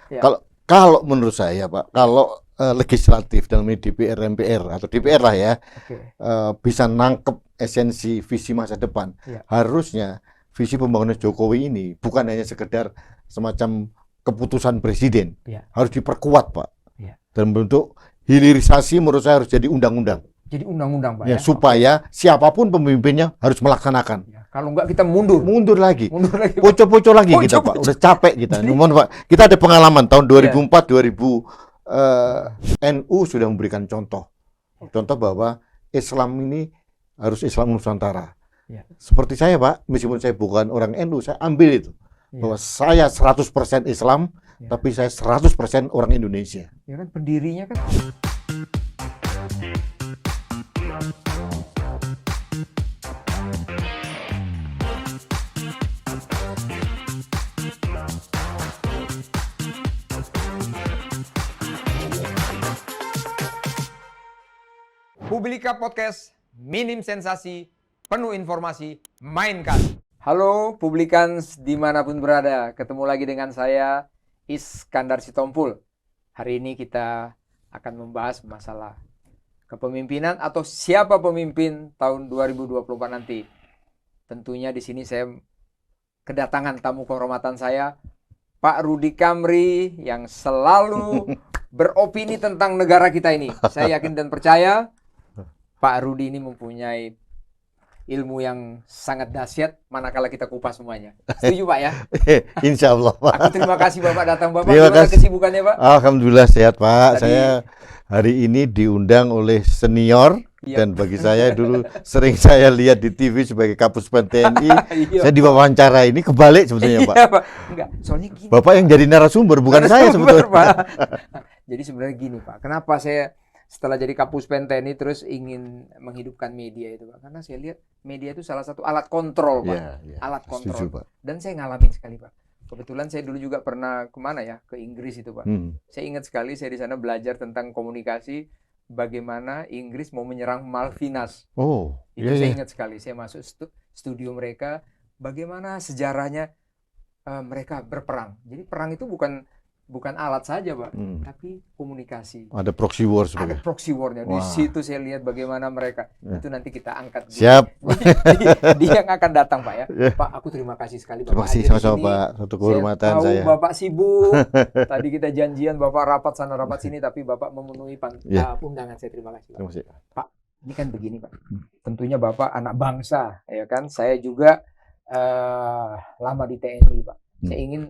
Ya. Kalau menurut saya, Pak, kalau legislatif dalam ini DPR, MPR atau DPR lah ya, bisa nangkep esensi visi masa depan. Ya. Harusnya visi pembangunan Jokowi ini bukan hanya sekedar semacam keputusan presiden, Ya. harus diperkuat, Pak. Ya. Dalam bentuk hilirisasi menurut saya harus jadi undang-undang. Jadi undang-undang, Pak, ya, supaya siapapun pemimpinnya harus melaksanakan. Ya. Kalau enggak kita mundur lagi. Pak. Poco-poco lagi kita, Pak. Udah capek kita. Mohon, Pak. Kita ada pengalaman tahun 2004 2000 NU sudah memberikan contoh bahwa Islam ini harus Islam Nusantara. Ya. Seperti saya, Pak, meskipun saya bukan orang NU, saya ambil itu. Bahwa saya 100% Islam, tapi saya 100% orang Indonesia. Ya kan, pendirinya kan. Publika Podcast, minim sensasi, penuh informasi, mainkan. Halo Publikans dimanapun berada, ketemu lagi dengan saya Iskandar Sitompul. Hari ini kita akan membahas masalah kepemimpinan atau siapa pemimpin tahun 2024 nanti. Tentunya di sini saya kedatangan tamu kehormatan saya, Pak Rudy Kamri, yang selalu beropini tentang negara kita ini. Saya yakin dan percaya Pak Rudy ini mempunyai ilmu yang sangat dahsyat manakala kita kupas semuanya. Setuju, Pak, ya? Insya Allah, Pak. Aku terima kasih Bapak datang. Bapak, Terima gimana kasih. kesibukannya, Pak? Alhamdulillah sehat, Pak. Tadi- Saya hari ini diundang oleh senior. Iya. Dan bagi saya dulu sering saya lihat di TV sebagai Kapuspen TNI. Iya. Saya diwawancara ini kebalik sebetulnya, Pak. Iya, Pak. Enggak, soalnya gini. Bapak yang jadi narasumber, bukan saya sebetulnya. Pak. Jadi sebenarnya gini, Pak. Kenapa saya setelah jadi Kapuspen TNI terus ingin menghidupkan media itu, Pak? Karena saya lihat media itu salah satu alat kontrol, Pak. Iya, iya. Alat kontrol. Setuju, Pak. Dan saya ngalamin sekali, Pak. Kebetulan saya dulu juga pernah kemana ya? Ke Inggris itu, Pak. Saya ingat sekali saya di sana belajar tentang komunikasi, bagaimana Inggris mau menyerang Malvinas. Oh, Itu iya, saya iya. ingat sekali. Saya masuk studio mereka, bagaimana sejarahnya mereka berperang. Jadi perang itu bukan alat saja, Pak, tapi komunikasi. Ada proxy war Ada sebenarnya. proxy war-nya. Di Wah. situ saya lihat bagaimana mereka. Ya. Itu nanti kita angkat Siap. di yang akan datang, Pak, ya. Ya. Pak, aku terima kasih sekali Terima Bapak kasih hadir di sama-sama, sini. Pak. Satu kehormatan Saya tahu saya. Bapak sibuk. Tadi kita janjian Bapak rapat sana rapat sini, tapi Bapak memenuhi Ya. undangan. Saya terima kasih, Pak. Terima kasih. Ini kan begini, Pak. Tentunya Bapak anak bangsa, ya kan? Saya juga lama di TNI, Pak. Saya ingin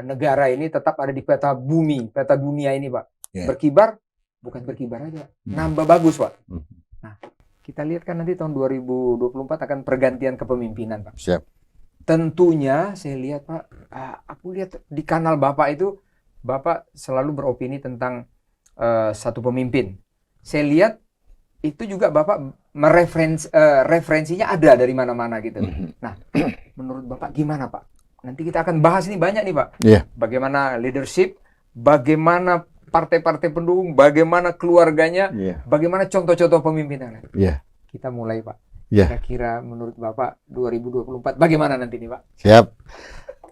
negara ini tetap ada di peta bumi, peta dunia ini, Pak. Ya. Berkibar, bukan berkibar aja, nambah bagus, Pak. Hmm. Nah, kita lihat kan nanti tahun 2024 akan pergantian kepemimpinan, Pak. Siap. Tentunya saya lihat, Pak, aku lihat di kanal Bapak itu, Bapak selalu beropini tentang satu pemimpin. Saya lihat itu juga Bapak referensinya ada dari mana-mana gitu. Nah, menurut Bapak gimana, Pak? Nanti kita akan bahas ini banyak nih, Pak. Iya. Bagaimana leadership, bagaimana partai-partai pendukung, bagaimana keluarganya, Iya. bagaimana contoh-contoh pemimpinnya. Iya. Kita mulai, Pak. Iya. Kira-kira menurut Bapak 2024 bagaimana nanti nih, Pak? Siap.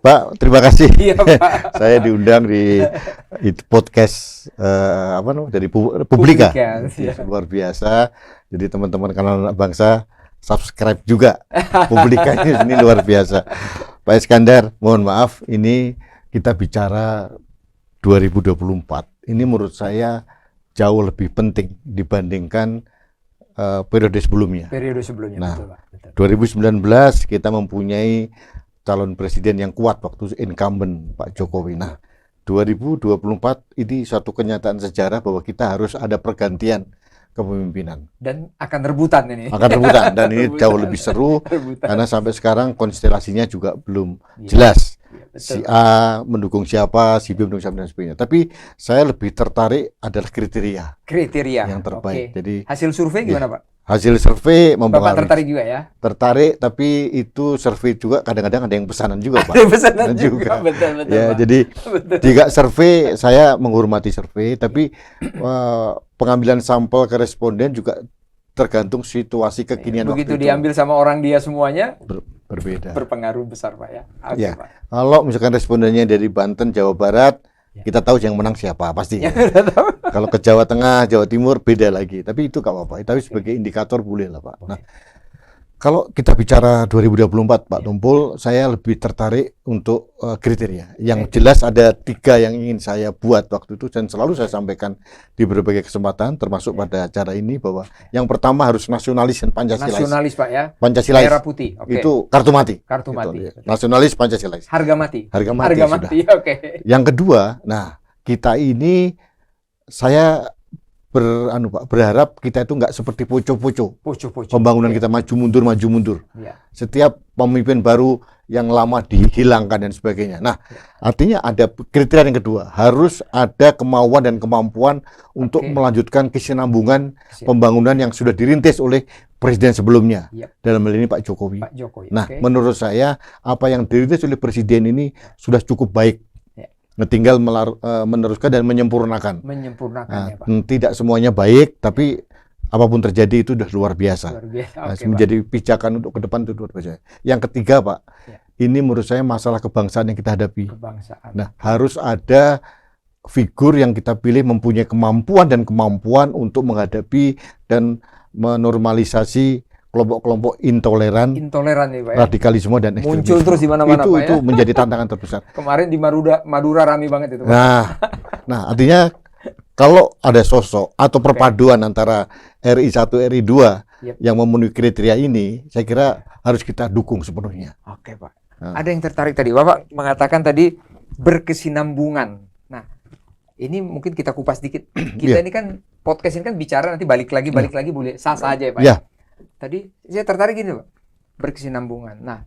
Pak, terima kasih. Iya, Pak. Saya diundang di podcast dari Publika. Iya. Luar biasa. Jadi teman-teman kanal Anak Bangsa subscribe juga Publikanya, ini luar biasa. Pak Iskandar, mohon maaf, ini kita bicara 2024. Ini menurut saya jauh lebih penting dibandingkan periode sebelumnya. Periode sebelumnya, Nah, betul, Pak. Betul. 2019 kita mempunyai calon presiden yang kuat waktu incumbent Pak Jokowi. Nah, 2024 ini suatu kenyataan sejarah bahwa kita harus ada pergantian kepemimpinan. Dan akan rebutan ini. Akan rebutan dan ini Rebutan. jauh lebih seru Rebutan. karena sampai sekarang konstelasinya juga belum Iya. jelas. Iya, betul. Si A mendukung siapa, si B mendukung siapa dan sebagainya. Tapi saya lebih tertarik adalah kriteria Kriteria yang terbaik. Oke. Jadi Hasil survei gimana, Pak? hasil survei Bapak mempengaruhi. tertarik juga ya? Tertarik, tapi itu survei juga kadang-kadang ada yang pesanan juga, Pak. Ada pesanan Dan juga. Betul, betul, Ya, Pak. jadi Betul. jika survei, saya menghormati survei, tapi pengambilan sampel ke responden juga tergantung situasi kekinian Begitu waktu itu. diambil sama orang dia semuanya, Berbeda. berpengaruh besar, Pak, ya? Oke, Ya. Pak. Kalau misalkan respondennya dari Banten, Jawa Barat, Kita tahu yang menang siapa pasti. Ya, udah tahu. Kalau ke Jawa Tengah, Jawa Timur beda lagi. Tapi itu nggak apa-apa. Tapi sebagai indikator boleh lah Pak. Nah, kalau kita bicara 2024 Pak Tumpul, saya lebih tertarik untuk kriteria. Yang jelas ada 3 yang ingin saya buat waktu itu dan selalu saya sampaikan di berbagai kesempatan, termasuk pada acara ini, bahwa yang pertama harus nasionalis dan Pancasilais. Nasionalis Pak ya. Pancasilais. Merah putih. Oke. Itu kartu mati. Kartu Gitu, mati. ya. Nasionalis Pancasilais. Harga mati. Harga mati. Harga sudah. mati. Oke. Yang kedua, nah kita ini saya berharap kita itu nggak seperti poco-poco. Poco-poco. Pembangunan Oke. kita maju mundur. Ya. Setiap pemimpin baru yang lama dihilangkan dan sebagainya. Nah, artinya ada kriteria yang kedua, harus ada kemauan dan kemampuan untuk Oke. melanjutkan kesinambungan Siap. pembangunan yang sudah dirintis oleh presiden sebelumnya. Yap. Dalam hal ini Pak Jokowi. Pak Jokowi. Nah, Oke. menurut saya apa yang dirintis oleh presiden ini sudah cukup baik. Ya. Nah, tinggal meneruskan dan menyempurnakan. Menyempurnakan ya Pak. Tidak semuanya baik, tapi apapun terjadi itu sudah luar biasa. Luar biasa. Nah, Oke, Pak. menjadi pijakan untuk ke depan itu luar biasa. Yang ketiga, Pak, Ya. ini menurut saya masalah kebangsaan yang kita hadapi. Kebangsaan. Nah, harus ada figur yang kita pilih mempunyai kemampuan untuk menghadapi dan menormalisasi kelompok-kelompok intoleran, Intoleran nih Pak ya. radikalisme dan ekstremisme. Muncul terus di mana-mana Pak Itu ya. menjadi tantangan terbesar. Kemarin di Madura rame banget itu Pak. Nah, artinya kalau ada sosok atau perpaduan antara RI 1, RI 2 Yep. yang memenuhi kriteria ini, saya kira harus kita dukung sepenuhnya. Oke Pak. Nah. Ada yang tertarik tadi. Bapak mengatakan tadi berkesinambungan. Nah, ini mungkin kita kupas dikit. Kita Iya. ini kan podcast ini kan bicara nanti balik lagi boleh sah-sah aja ya Pak. Ya. Tadi saya tertarik gini Pak. Berkesinambungan. Nah,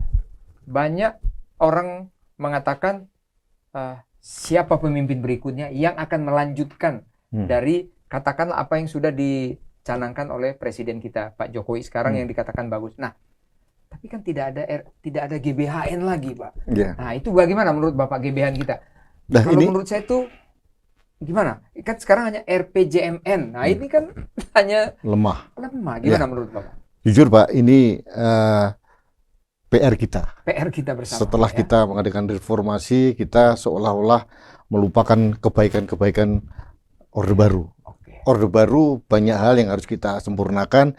banyak orang mengatakan siapa pemimpin berikutnya yang akan melanjutkan dari katakanlah apa yang sudah dicanangkan oleh presiden kita Pak Jokowi sekarang yang dikatakan bagus. Nah, tapi kan tidak ada GBHN lagi, Pak. Ya. Nah, itu bagaimana menurut Bapak GBHN kita? Nah, Kalau ini menurut saya itu gimana? Kan sekarang hanya RPJMN. Nah, ini kan hanya lemah. Gimana Ya. menurut Bapak? Jujur Pak, ini PR kita. PR kita bersama. Setelah Pak, ya. kita mengadakan reformasi, kita seolah-olah melupakan kebaikan-kebaikan Orde Baru. Oke. Orde Baru banyak hal yang harus kita sempurnakan,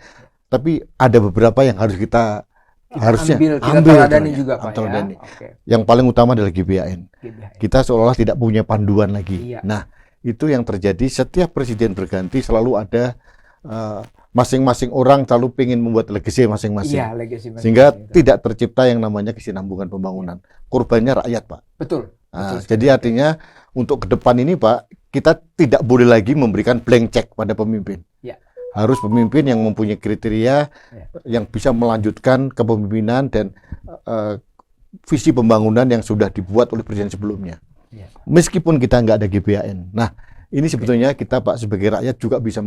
tapi ada beberapa yang harus kita harusnya kita ambil teladani caranya, juga Pak teladani. ya. Oke. Yang paling utama adalah GBHN. GBHN. Kita seolah-olah tidak punya panduan lagi. Iya. Nah, itu yang terjadi setiap presiden berganti selalu ada masing-masing orang selalu ingin membuat legacy masing-masing. Iya, legacy Sehingga masing-masing itu. tidak tercipta yang namanya kesinambungan pembangunan. Korbannya rakyat, Pak. Betul. Nah, Betul jadi artinya untuk ke depan ini, Pak, kita tidak boleh lagi memberikan blank check pada pemimpin. Ya. Harus pemimpin yang mempunyai kriteria yang bisa melanjutkan kepemimpinan dan visi pembangunan yang sudah dibuat oleh presiden sebelumnya. Ya. Meskipun kita nggak ada GBHN. Nah, ini sebetulnya kita, Pak, sebagai rakyat juga bisa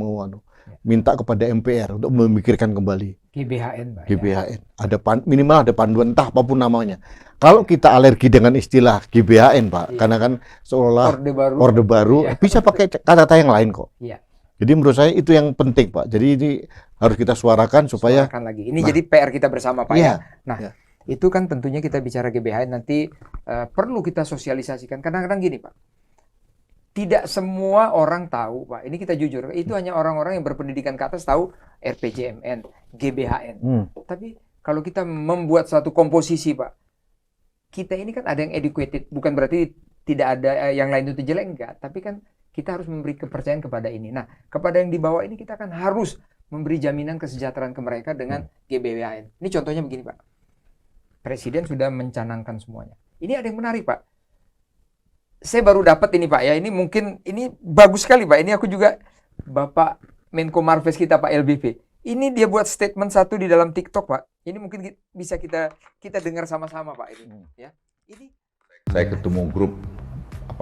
minta kepada MPR untuk memikirkan kembali GBHN, Pak. GBHN. Ada minimal ada panduan entah apapun namanya. Kalau kita alergi dengan istilah GBHN, Pak, Iya. karena kan seolah Orde Baru. Orde Baru bisa pakai kata-kata yang lain kok. Iya. Jadi menurut saya itu yang penting, Pak. Jadi ini harus kita suarakan supaya Suarakan lagi. Ini jadi PR kita bersama, Pak Iya. ya. Nah, Iya. itu kan tentunya kita bicara GBHN nanti perlu kita sosialisasikan. Kadang-kadang gini, Pak. Tidak semua orang tahu, Pak. Ini kita jujur, itu hanya orang-orang yang berpendidikan ke atas tahu RPJMN, GBHN. Tapi kalau kita membuat satu komposisi, Pak, kita ini kan ada yang educated, bukan berarti tidak ada yang lain itu jelek, enggak. Tapi kan kita harus memberi kepercayaan kepada ini. Nah, kepada yang di bawah ini kita kan harus memberi jaminan kesejahteraan ke mereka dengan GBHN. Ini contohnya begini, Pak. Presiden sudah mencanangkan semuanya. Ini ada yang menarik, Pak. Saya baru dapat ini, Pak ya. Ini mungkin ini bagus sekali, Pak. Ini aku juga Bapak Menko Marves kita, Pak LBP. Ini dia buat statement satu di dalam TikTok, Pak. Ini mungkin bisa kita dengar sama-sama, Pak. Ini ya. Ini saya ketemu grup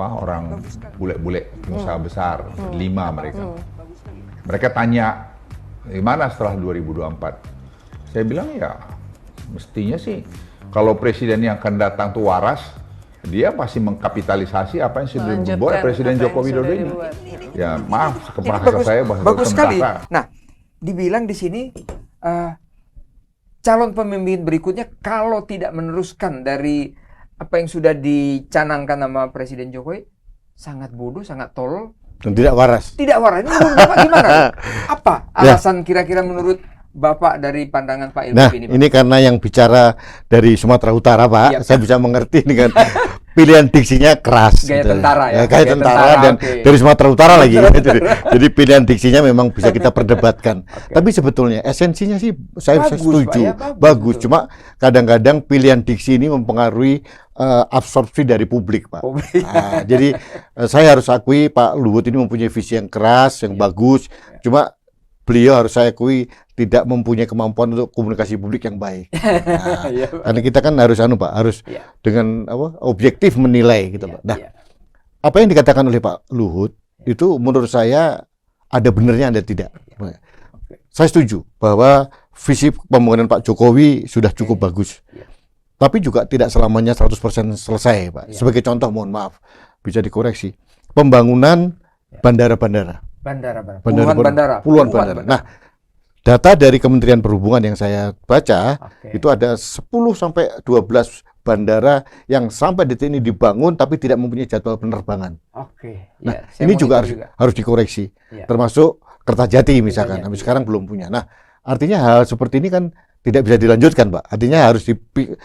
orang bule-bule pengusaha besar, 5 mereka. Mereka tanya, gimana setelah 2024? Saya bilang ya, mestinya sih kalau presiden yang akan datang tuh waras, dia pasti mengkapitalisasi apa yang sudah dibuat Presiden Joko Widodo ini. Ya maaf, bahasa saya bahasa bagus sekali. tentara. Nah, dibilang di sini calon pemimpin berikutnya kalau tidak meneruskan dari apa yang sudah dicanangkan sama Presiden Jokowi, sangat bodoh, sangat tolol, Dan tidak waras. tidak waras. Ini menurut Bapak gimana? Apa Ya. alasan kira-kira menurut Bapak dari pandangan Pak Ilmu Nah, ini, Pak? ini karena yang bicara dari Sumatera Utara, Pak. Iya, Saya bisa mengerti ini kan. Pilihan diksinya keras. Gaya gitu. tentara ya? Gaya Gaya tentara, tentara, dan oke. dari Sumatera Utara lagi. Jadi pilihan diksinya memang bisa kita perdebatkan. Tapi sebetulnya esensinya sih saya Bagus, setuju. Pak, ya, Bagus. bagus, betul. Cuma kadang-kadang pilihan diksi ini mempengaruhi absorpsi dari publik, Pak. Publik. Nah, jadi saya harus akui Pak Luhut ini mempunyai visi yang keras, yang bagus. Cuma beliau harus saya akui tidak mempunyai kemampuan untuk komunikasi publik yang baik. Nah, Iya, Pak. karena kita kan harus Pak, harus Iya. dengan objektif menilai gitu, Iya, Pak. Nah, iya. apa yang dikatakan oleh Pak Luhut itu menurut saya ada benarnya, ada tidak. Saya setuju bahwa visi pembangunan Pak Jokowi sudah cukup bagus. Iya. Tapi juga tidak selamanya 100% selesai, Pak. Iya. Sebagai contoh, mohon maaf, bisa dikoreksi. Pembangunan bandara-bandara. Puluhan bandara. Puluhan bandara. Nah, data dari Kementerian Perhubungan yang saya baca, Oke. itu ada 10 sampai 12 bandara yang sampai detik ini dibangun tapi tidak mempunyai jadwal penerbangan. Oke. Nah, Ya, saya ini juga monitor harus dikoreksi. Iya. Termasuk Kertajati misalkan, Kertajati. tapi sekarang belum punya. Nah, artinya hal seperti ini kan tidak bisa dilanjutkan, Pak. Artinya harus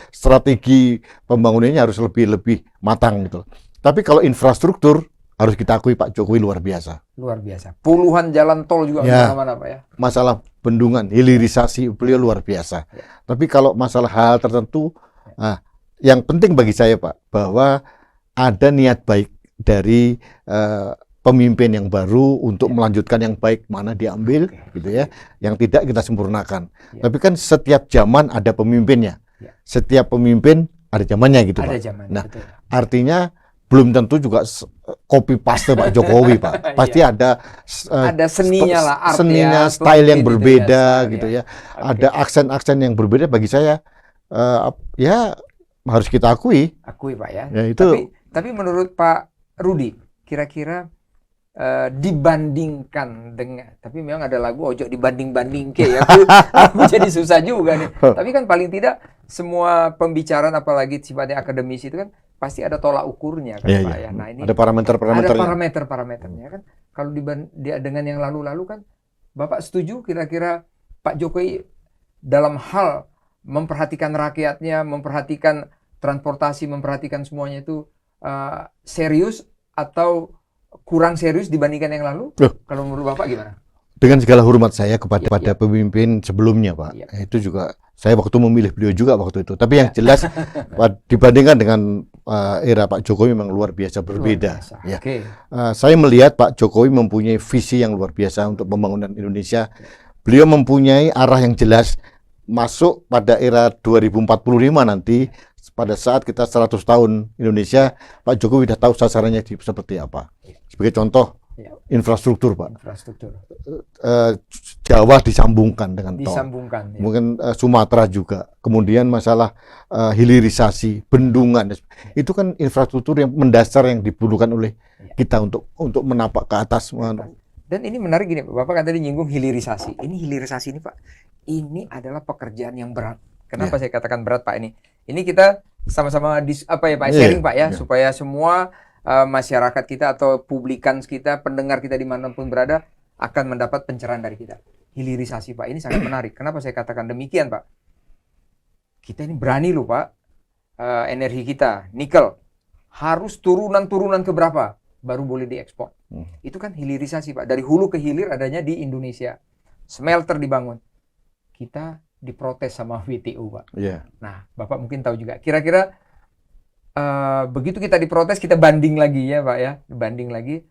strategi pembangunannya harus lebih matang gitu. Tapi kalau infrastruktur harus kita akui Pak Jokowi luar biasa. Luar biasa. Puluhan jalan tol juga Ya. kemana-mana, Pak ya. Masalah bendungan, hilirisasi beliau luar biasa. Ya. Tapi kalau masalah hal tertentu, yang penting bagi saya Pak, bahwa ada niat baik dari pemimpin yang baru untuk melanjutkan yang baik mana diambil, gitu ya. Yang tidak kita sempurnakan. Ya. Tapi kan setiap zaman ada pemimpinnya. Ya. Setiap pemimpin ada zamannya gitu Ada Pak. zaman. Nah, betul. artinya belum tentu juga copy paste Pak Jokowi Pak. Pasti ada Ada seninya lah, art seninya, ya, style yang gitu ya, berbeda style gitu ya. ya. Oke. Ada aksen-aksen yang berbeda bagi saya. Ya harus kita akui. Akui Pak ya. Ya, itu Tapi menurut Pak Rudi, kira-kira dibandingkan dengan, tapi memang ada lagu ojo dibanding-banding ke ya. Aku jadi susah juga nih. Tapi kan paling tidak semua pembicaraan apalagi sifatnya akademis itu kan pasti ada tolak ukurnya kan Iya, Pak iya. ya. Nah, ini ada ada parameter-parameternya. parameter-parameternya kan. Kalau dia dengan yang lalu-lalu kan Bapak setuju kira-kira Pak Jokowi dalam hal memperhatikan rakyatnya, memperhatikan transportasi, memperhatikan semuanya itu serius atau kurang serius dibandingkan yang lalu? Loh. Kalau menurut Bapak gimana? Dengan segala hormat saya kepada Iya. pemimpin sebelumnya Pak. Iya. Itu juga saya waktu memilih beliau juga waktu itu. Tapi yang jelas dibandingkan dengan era Pak Jokowi memang luar biasa berbeda. Luar biasa. Ya. Oke. Saya melihat Pak Jokowi mempunyai visi yang luar biasa untuk pembangunan Indonesia. Beliau mempunyai arah yang jelas masuk pada era 2045 nanti, pada saat kita 100 tahun Indonesia, Pak Jokowi sudah tahu sasarannya seperti apa. Sebagai contoh, Ya. infrastruktur Pak. Infrastruktur Jawa disambungkan dengan tol. disambungkan. Ya. Mungkin Sumatera juga. Kemudian masalah hilirisasi, bendungan. Itu kan infrastruktur yang mendasar yang dibutuhkan oleh kita untuk menapak ke atas. Dan ini menarik gini, Bapak kan tadi nyinggung hilirisasi. Ini hilirisasi ini Pak, ini adalah pekerjaan yang berat. Kenapa saya katakan berat Pak ini? Ini kita sama-sama Pak sharing Pak ya, supaya semua masyarakat kita atau publikan kita, pendengar kita dimanapun berada akan mendapat pencerahan dari kita. Hilirisasi Pak ini sangat menarik. Kenapa saya katakan demikian Pak? Kita ini berani loh Pak, energi kita, nikel harus turunan-turunan ke berapa baru boleh diekspor. Itu kan hilirisasi Pak. Dari hulu ke hilir adanya di Indonesia. Smelter dibangun. Kita diprotes sama WTO Pak. Iya. Nah, Bapak mungkin tahu juga. Kira-kira begitu kita diprotes, kita banding lagi ya Pak ya. Banding lagi.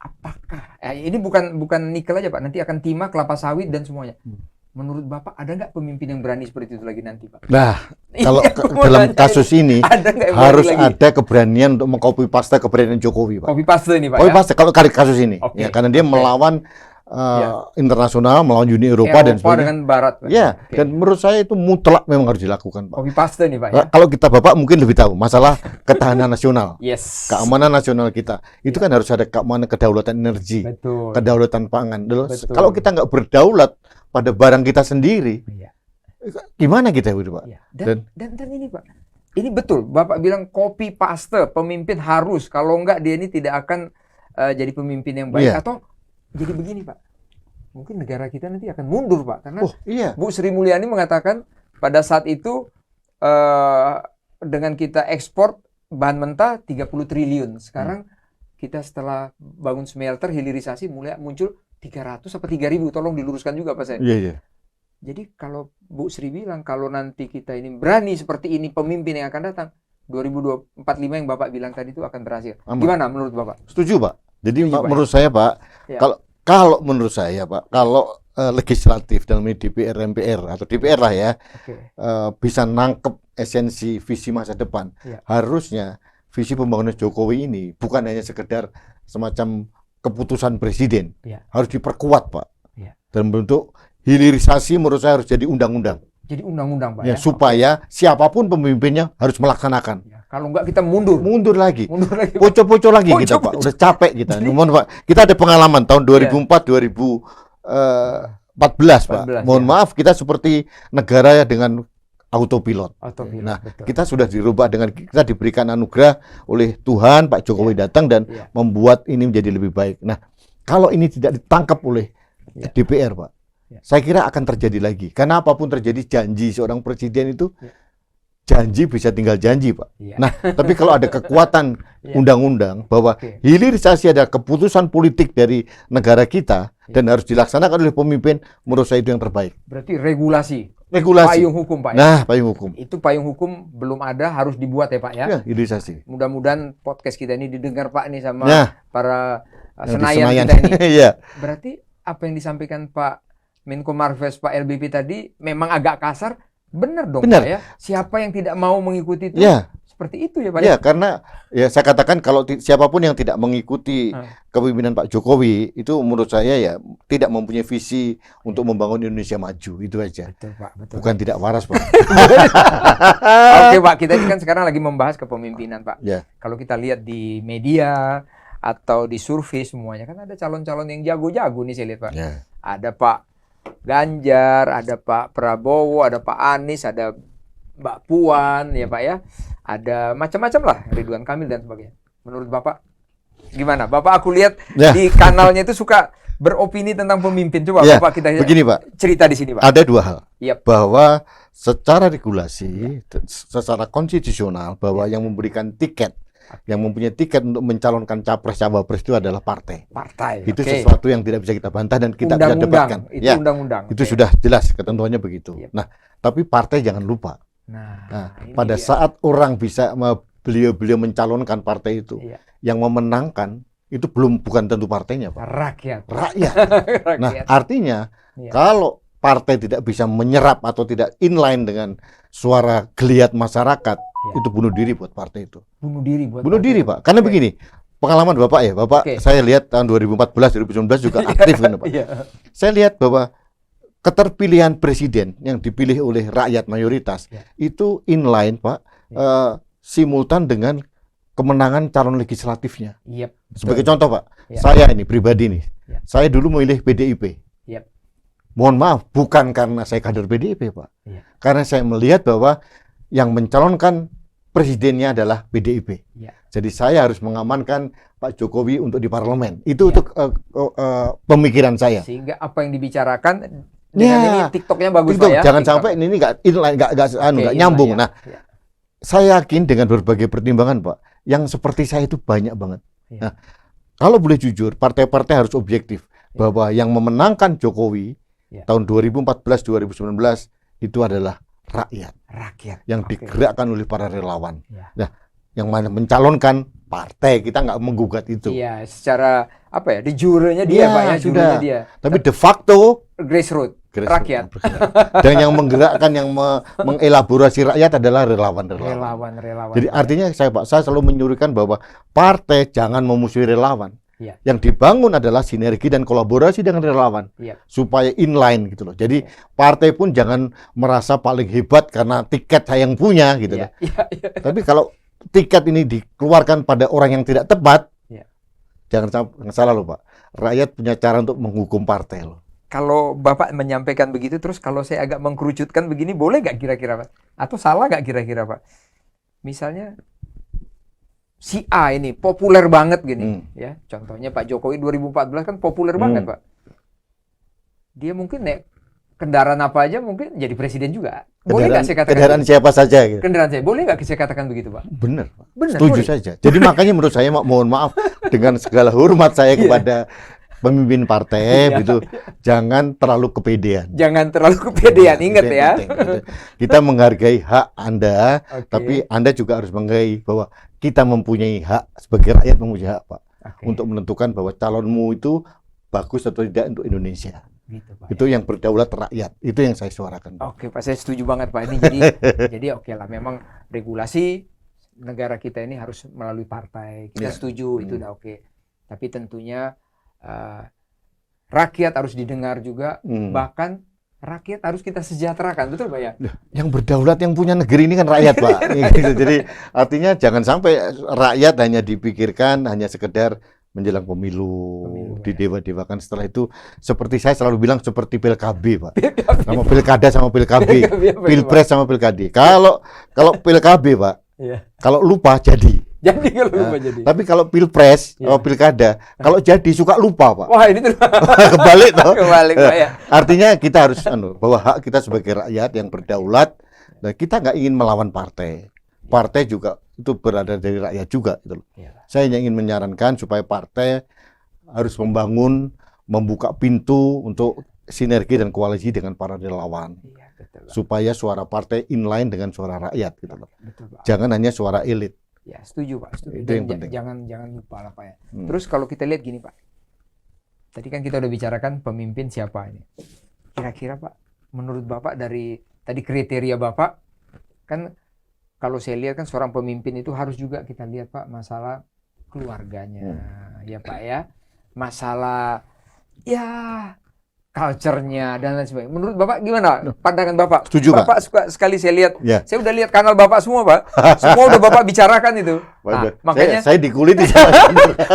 Apakah ini bukan nikel aja Pak. Nanti akan timah, kelapa sawit dan semuanya. Menurut Bapak ada nggak pemimpin yang berani seperti itu lagi nanti Pak? Nah, kalau Iya, aku mau dalam nanya kasus ini Ada nggak yang harus berani lagi? ada keberanian untuk mengcopy paste keberanian Jokowi, Pak. Copy paste nih Pak Copy ya? paste kalau kasus ini, Oke, ya karena dia oke. melawan internasional, melawan Uni Eropa dan sebagainya. dengan Barat Pak. Ya, Oke. dan menurut saya itu mutlak memang harus dilakukan, Pak. Copy paste nih Pak ya? Nah, kalau kita Bapak mungkin lebih tahu masalah ketahanan nasional, Yes. keamanan nasional kita. Itu kan harus ada keamanan kedaulatan energi, Betul. kedaulatan pangan. Betul. Kalau kita nggak berdaulat pada barang kita sendiri, Iya. gimana kita itu, Pak? Iya. Dan ini Pak, Ini betul, Bapak bilang copy paste, pemimpin harus, kalau enggak dia ini tidak akan jadi pemimpin yang baik. Iya. Atau jadi begini Pak, mungkin negara kita nanti akan mundur Pak, karena Oh iya, Bu Sri Mulyani mengatakan pada saat itu dengan kita ekspor bahan mentah 30 triliun. Sekarang kita setelah bangun smelter, hilirisasi mulai muncul 300 apa 3.000, tolong diluruskan juga Pak saya. iya, iya. Jadi kalau Bu Sri bilang kalau nanti kita ini berani seperti ini pemimpin yang akan datang 2045 yang Bapak bilang tadi itu akan berhasil. Aman. Gimana menurut Bapak? Setuju Pak. Jadi Setuju, Pak, menurut saya Pak, Ya. kalau menurut saya Pak, kalau legislatif dalam ini DPR, MPR atau DPR lah ya, Oke. bisa nangkep esensi visi masa depan, Ya. harusnya visi pembangunan Jokowi ini bukan hanya sekedar semacam keputusan presiden, Ya. harus diperkuat Pak. Ya. Dalam bentuk hilirisasi menurut saya harus jadi undang-undang, Jadi undang-undang Pak ya, ya. supaya siapapun pemimpinnya harus melaksanakan. Ya. Kalau enggak kita mundur. Mundur lagi. Mundur lagi. Pak. Poco-poco lagi kita Pak, Poco-poco. udah capek kita. Mohon Pak, kita ada pengalaman tahun 2004 2014 Pak. 14, Mohon ya. maaf, kita seperti negara dengan autopilot. Autopilot, Nah, betul. kita sudah dirubah dengan kita diberikan anugerah oleh Tuhan, Pak Jokowi datang dan Ya. membuat ini menjadi lebih baik. Nah, kalau ini tidak ditangkap oleh Ya. DPR Pak, Ya. saya kira akan terjadi lagi. Karena apapun terjadi, janji seorang presiden itu Ya. janji bisa tinggal janji Pak. Ya. Nah, tapi kalau ada kekuatan Ya. undang-undang bahwa Oke. hilirisasi adalah keputusan politik dari negara kita Ya. dan harus dilaksanakan oleh pemimpin, menurut saya itu yang terbaik. Berarti regulasi, Regulasi. payung hukum Pak ya. Nah, payung hukum. Itu payung hukum belum ada, harus dibuat ya Pak ya. Ya, hilirisasi. Mudah-mudahan podcast kita ini didengar Pak nih sama Nah, para yang di Senayan kita ini. Iya. Berarti apa yang disampaikan Pak Menko Marves, Pak LBP tadi memang agak kasar, benar dong Benar. Pak ya. Siapa yang tidak mau mengikuti itu Ya, seperti itu ya Pak ya, karena ya saya katakan kalau siapapun yang tidak mengikuti kepemimpinan Pak Jokowi itu menurut saya ya tidak mempunyai visi untuk membangun Indonesia maju, itu aja. Betul Pak, betul. Bukan tidak waras Pak. Oke Pak, kita ini kan sekarang lagi membahas kepemimpinan Pak. Ya. Kalau kita lihat di media atau di survei semuanya kan ada calon-calon yang jago-jago nih saya lihat Pak. Ya. Ada Pak Ganjar, ada Pak Prabowo, ada Pak Anies, ada Mbak Puan ya Pak ya. Ada macam-macam lah, Ridwan Kamil dan sebagainya. Menurut Bapak gimana? Bapak aku lihat Ya. di kanalnya itu suka beropini tentang pemimpin. Coba Ya, Bapak kita begini Pak, cerita di sini Pak. ada dua hal. Yap. Bahwa secara regulasi, secara konstitusional, bahwa yang memberikan tiket, yang mempunyai tiket untuk mencalonkan capres cawapres itu adalah partai. Partai. Itu oke. sesuatu yang tidak bisa kita bantah dan kita bisa Undang-undang, debatkan. itu Ya, undang-undang. itu oke. sudah jelas ketentuannya begitu. Yap. Nah, tapi partai jangan lupa. Nah, Nah, ini pada dia. saat orang bisa beliau-beliau mencalonkan partai itu, Iya. yang memenangkan itu bukan tentu partainya, Pak. Rakyat. Rakyat. Nah, Rakyat. artinya Iya. kalau partai tidak bisa menyerap atau tidak inline dengan suara geliat masyarakat, itu bunuh diri buat partai itu. Bunuh diri buat Bunuh partai. diri, Pak. Karena Oke. begini, pengalaman Bapak ya, Bapak Oke. saya lihat tahun 2014, 2019 juga aktif kan, Pak. Iya. Saya lihat bahwa keterpilihan presiden yang dipilih oleh rakyat mayoritas Ya. itu inline, Pak, simultan dengan kemenangan calon legislatifnya. Yep. Sebagai betul. contoh, Pak, Ya. saya ini pribadi nih, Ya. saya dulu memilih PDIP. Yep. Mohon maaf, bukan karena saya kader PDIP, Pak. Ya. Karena saya melihat bahwa yang mencalonkan presidennya adalah PDIP. Ya. Jadi saya harus mengamankan Pak Jokowi untuk di parlemen. Itu Ya. untuk pemikiran saya. Sehingga apa yang dibicarakan dengan Ya. ini TikToknya bagus Itu Pak ya. jangan TikTok. sampai ini nggak inline, nggak Oke, nyambung. ya. Nah, Ya. saya yakin dengan berbagai pertimbangan, Pak, yang seperti saya itu banyak banget. Ya. Nah, kalau boleh jujur, partai-partai harus objektif bahwa yang memenangkan Jokowi Ya. tahun 2014, 2019 itu adalah rakyat Rakyat. yang Oke. digerakkan oleh para relawan. Ya. Nah, yang mana mencalonkan partai, kita nggak menggugat itu. Iya, secara apa ya? Di jurenya dia Ya, Pak ya, sudah. jurenya dia. Tapi de facto Grassroots, rakyat. Dan yang menggerakkan, yang mengelaborasi rakyat adalah relawan-relawan. Relawan. Jadi artinya saya selalu menyuruhkan bahwa partai jangan memusuhi relawan. Iya. Yang dibangun adalah sinergi dan kolaborasi dengan relawan Iya. supaya inline gitu loh. Jadi partai pun jangan merasa paling hebat karena tiket saya yang punya gitu Iya. loh. Iya, iya. Tapi kalau tiket ini dikeluarkan pada orang yang tidak tepat, Iya. jangan salah loh Pak. Rakyat punya cara untuk menghukum partai loh. Kalau Bapak menyampaikan begitu, terus kalau saya agak mengkerucutkan begini, boleh nggak kira-kira Pak? Atau salah nggak kira-kira Pak? misalnya si A ini populer banget gini, ya. Contohnya Pak Jokowi 2014 kan populer banget, Pak. Dia mungkin naik kendaraan apa aja mungkin jadi presiden juga. Boleh nggak saya katakan? Kendaraan siapa saja gitu. Kendaraan saya. Boleh nggak saya katakan begitu, Pak? Benar, Pak. Benar, Setuju boleh. saja. Jadi makanya menurut saya mohon maaf dengan segala hormat saya kepada pemimpin partai gitu, jangan terlalu kepedean. Jangan terlalu kepedean, ingat Itu ya. yang penting, gitu. Kita menghargai hak Anda, Oke. tapi Anda juga harus menghargai bahwa kita mempunyai hak sebagai rakyat, mempunyai hak, Pak, Oke. untuk menentukan bahwa calonmu itu bagus atau tidak untuk Indonesia. Gitu, Pak. Itu yang berdaulat rakyat. Itu yang saya suarakan, Pak. Oke, Pak, saya setuju banget, Pak. Ini jadi oke lah. Memang regulasi negara kita ini harus melalui partai. Kita Ya. setuju, itu udah oke. Tapi tentunya rakyat harus didengar juga. Bahkan rakyat harus kita sejahterakan, betul, Pak ya? Yang berdaulat, yang punya negeri ini kan rakyat, Pak. Gitu. Jadi artinya jangan sampai rakyat hanya dipikirkan hanya sekedar menjelang pemilu, didewa-dewakan. Setelah itu seperti saya selalu bilang seperti PLKB, Pak. Sama pilkada sama PLKB, pilpres sama pilkada. Kalau PLKB, Pak, kalau lupa jadi. Jadi kalau lupa jadi. Tapi kalau pilpres, kalau pilkada, kalau jadi suka lupa, Pak. Wah, ini tuh Kebalik toh. kebalik, Pak ya. Artinya kita harus bahwa hak kita sebagai rakyat yang berdaulat, dan kita nggak ingin melawan partai. Partai juga itu berada dari rakyat juga gitu loh. Saya hanya ingin menyarankan supaya partai harus membuka pintu untuk sinergi dan koalisi dengan para relawan. Iya, betul, Pak. Supaya suara partai inline dengan suara rakyat gitu loh. Betul, Pak. Jangan hanya suara elit. Ya, setuju, Pak. Setuju. Itu Dan yang penting. jangan lupa lah, Pak ya. Terus kalau kita lihat gini, Pak. Tadi kan kita udah bicarakan pemimpin siapa ini. Kira-kira, Pak, menurut Bapak dari tadi kriteria Bapak, kan kalau saya lihat kan seorang pemimpin itu harus juga kita lihat, Pak, masalah keluarganya, ya Pak ya. Masalah ya culture-nya dan lain sebagainya. Menurut Bapak gimana pandangan Bapak? Setuju, Pak. Bapak suka sekali saya lihat. Ya. Saya udah lihat kanal Bapak semua, Pak. Semua udah Bapak bicarakan itu. Nah, makanya saya dikuliti.